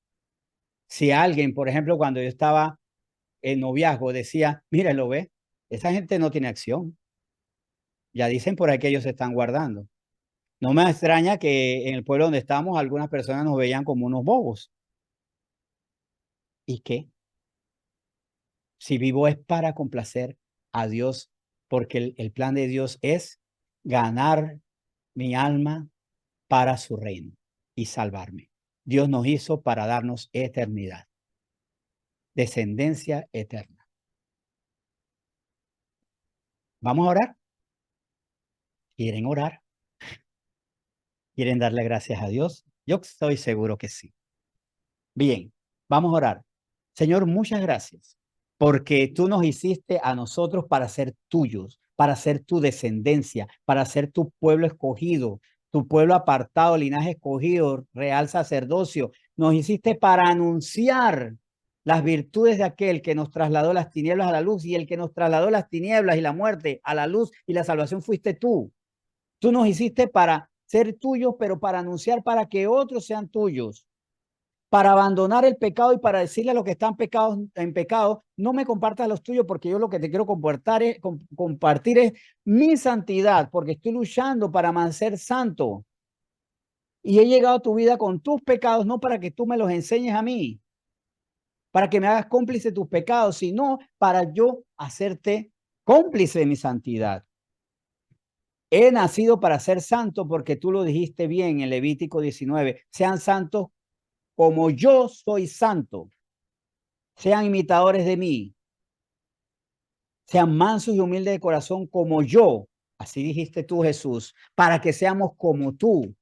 Si alguien, por ejemplo, cuando yo estaba en noviazgo, decía, mira, lo ve, esa gente no tiene acción. Ya dicen por ahí que ellos se están guardando. No me extraña que en el pueblo donde estamos algunas personas nos veían como unos bobos. ¿Y qué? Si vivo es para complacer a Dios, porque el plan de Dios es ganar mi alma para su reino y salvarme. Dios nos hizo para darnos eternidad, descendencia eterna. ¿Vamos a orar? ¿Quieren orar? ¿Quieren darle gracias a Dios? Yo estoy seguro que sí. Bien, vamos a orar. Señor, muchas gracias porque tú nos hiciste a nosotros para ser tuyos, para ser tu descendencia, para ser tu pueblo escogido, tu pueblo apartado, linaje escogido, real sacerdocio. Nos hiciste para anunciar las virtudes de aquel que nos trasladó las tinieblas a la luz, y el que nos trasladó las tinieblas y la muerte a la luz y la salvación fuiste tú. Tú nos hiciste para ser tuyos, pero para anunciar para que otros sean tuyos, para abandonar el pecado y para decirle a los que están en pecado, no me compartas los tuyos, porque yo lo que te quiero compartir es mi santidad, porque estoy luchando para ser santo. Y he llegado a tu vida con tus pecados, no para que tú me los enseñes a mí, para que me hagas cómplice de tus pecados, sino para yo hacerte cómplice de mi santidad. He nacido para ser santo porque tú lo dijiste bien en Levítico 19. Sean santos como yo soy santo. Sean imitadores de mí. Sean mansos y humildes de corazón como yo. Así dijiste tú, Jesús, para que seamos como tú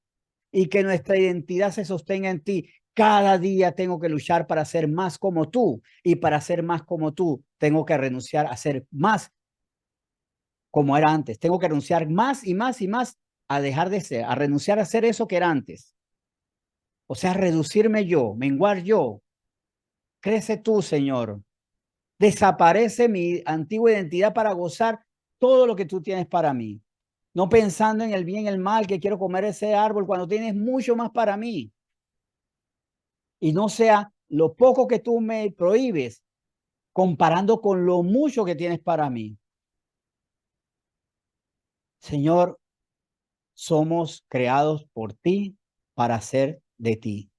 y que nuestra identidad se sostenga en ti. Cada día tengo que luchar para ser más como tú, y para ser más como tú tengo que renunciar a ser más como era antes. Tengo que renunciar más y más y más a dejar de ser, a renunciar a ser eso que era antes. O sea, reducirme yo, menguar yo. Crece tú, Señor. Desaparece mi antigua identidad para gozar todo lo que tú tienes para mí. No pensando en el bien y el mal, que quiero comer ese árbol cuando tienes mucho más para mí. Y no sea lo poco que tú me prohíbes comparando con lo mucho que tienes para mí. Señor, somos creados por ti para ser de ti.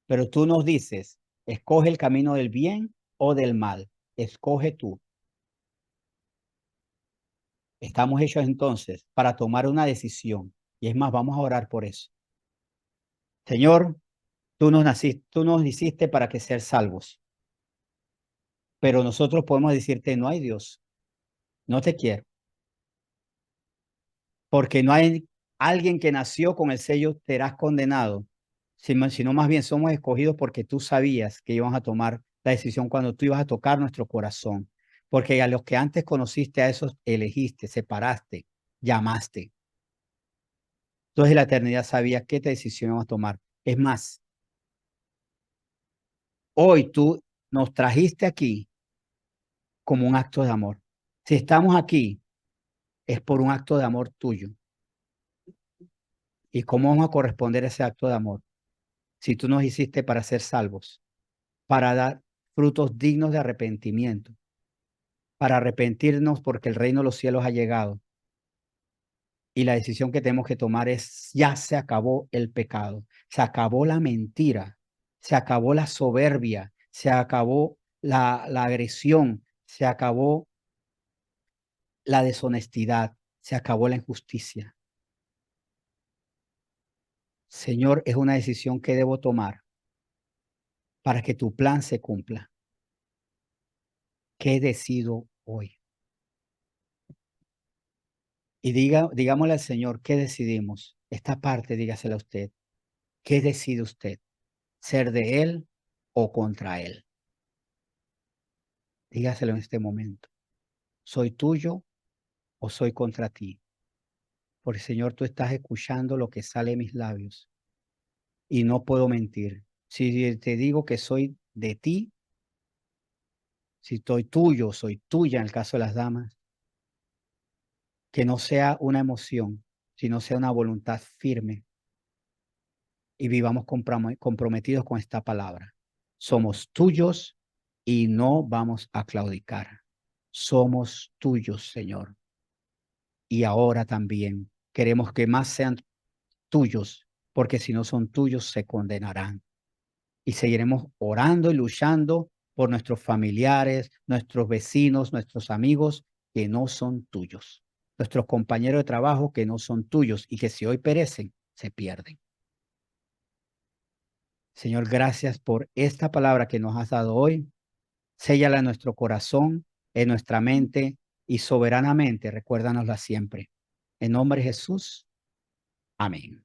Pero tú nos dices, escoge el camino del bien o del mal. Escoge tú. Estamos hechos entonces para tomar una decisión. Y es más, vamos a orar por eso. Señor, tú nos hiciste para que ser salvos. Pero nosotros podemos decirte, no hay Dios, no te quiero. Porque no hay alguien que nació con el sello, serás condenado. Sino más bien somos escogidos porque tú sabías que íbamos a tomar la decisión cuando tú ibas a tocar nuestro corazón. Porque a los que antes conociste, a esos elegiste, separaste, llamaste. Entonces la eternidad sabía qué decisión íbamos a tomar. Es más, hoy tú nos trajiste aquí como un acto de amor. Si estamos aquí, es por un acto de amor tuyo. ¿Y cómo vamos a corresponder a ese acto de amor? Si tú nos hiciste para ser salvos, para dar frutos dignos de arrepentimiento, para arrepentirnos porque el reino de los cielos ha llegado. Y la decisión que tenemos que tomar es, ya se acabó el pecado, se acabó la mentira, se acabó la soberbia, se acabó la agresión, se acabó la deshonestidad, se acabó la injusticia. Señor, es una decisión que debo tomar para que tu plan se cumpla. ¿Qué decido hoy? Y digámosle al Señor, ¿qué decidimos? Esta parte, dígasela a usted. ¿Qué decide usted? ¿Ser de Él o contra Él? Dígaselo en este momento. ¿Soy tuyo o soy contra ti? Porque Señor, tú estás escuchando lo que sale de mis labios y no puedo mentir. Si te digo que soy de ti, si soy tuyo, soy tuya en el caso de las damas, que no sea una emoción, sino sea una voluntad firme y vivamos comprometidos con esta palabra. Somos tuyos y no vamos a claudicar. Somos tuyos, Señor. Y ahora también queremos que más sean tuyos, porque si no son tuyos, se condenarán. Y seguiremos orando y luchando por nuestros familiares, nuestros vecinos, nuestros amigos que no son tuyos, nuestros compañeros de trabajo que no son tuyos y que si hoy perecen, se pierden. Señor, gracias por esta palabra que nos has dado hoy. Séllala en nuestro corazón, en nuestra mente y soberanamente recuérdanosla siempre. En nombre de Jesús. Amén.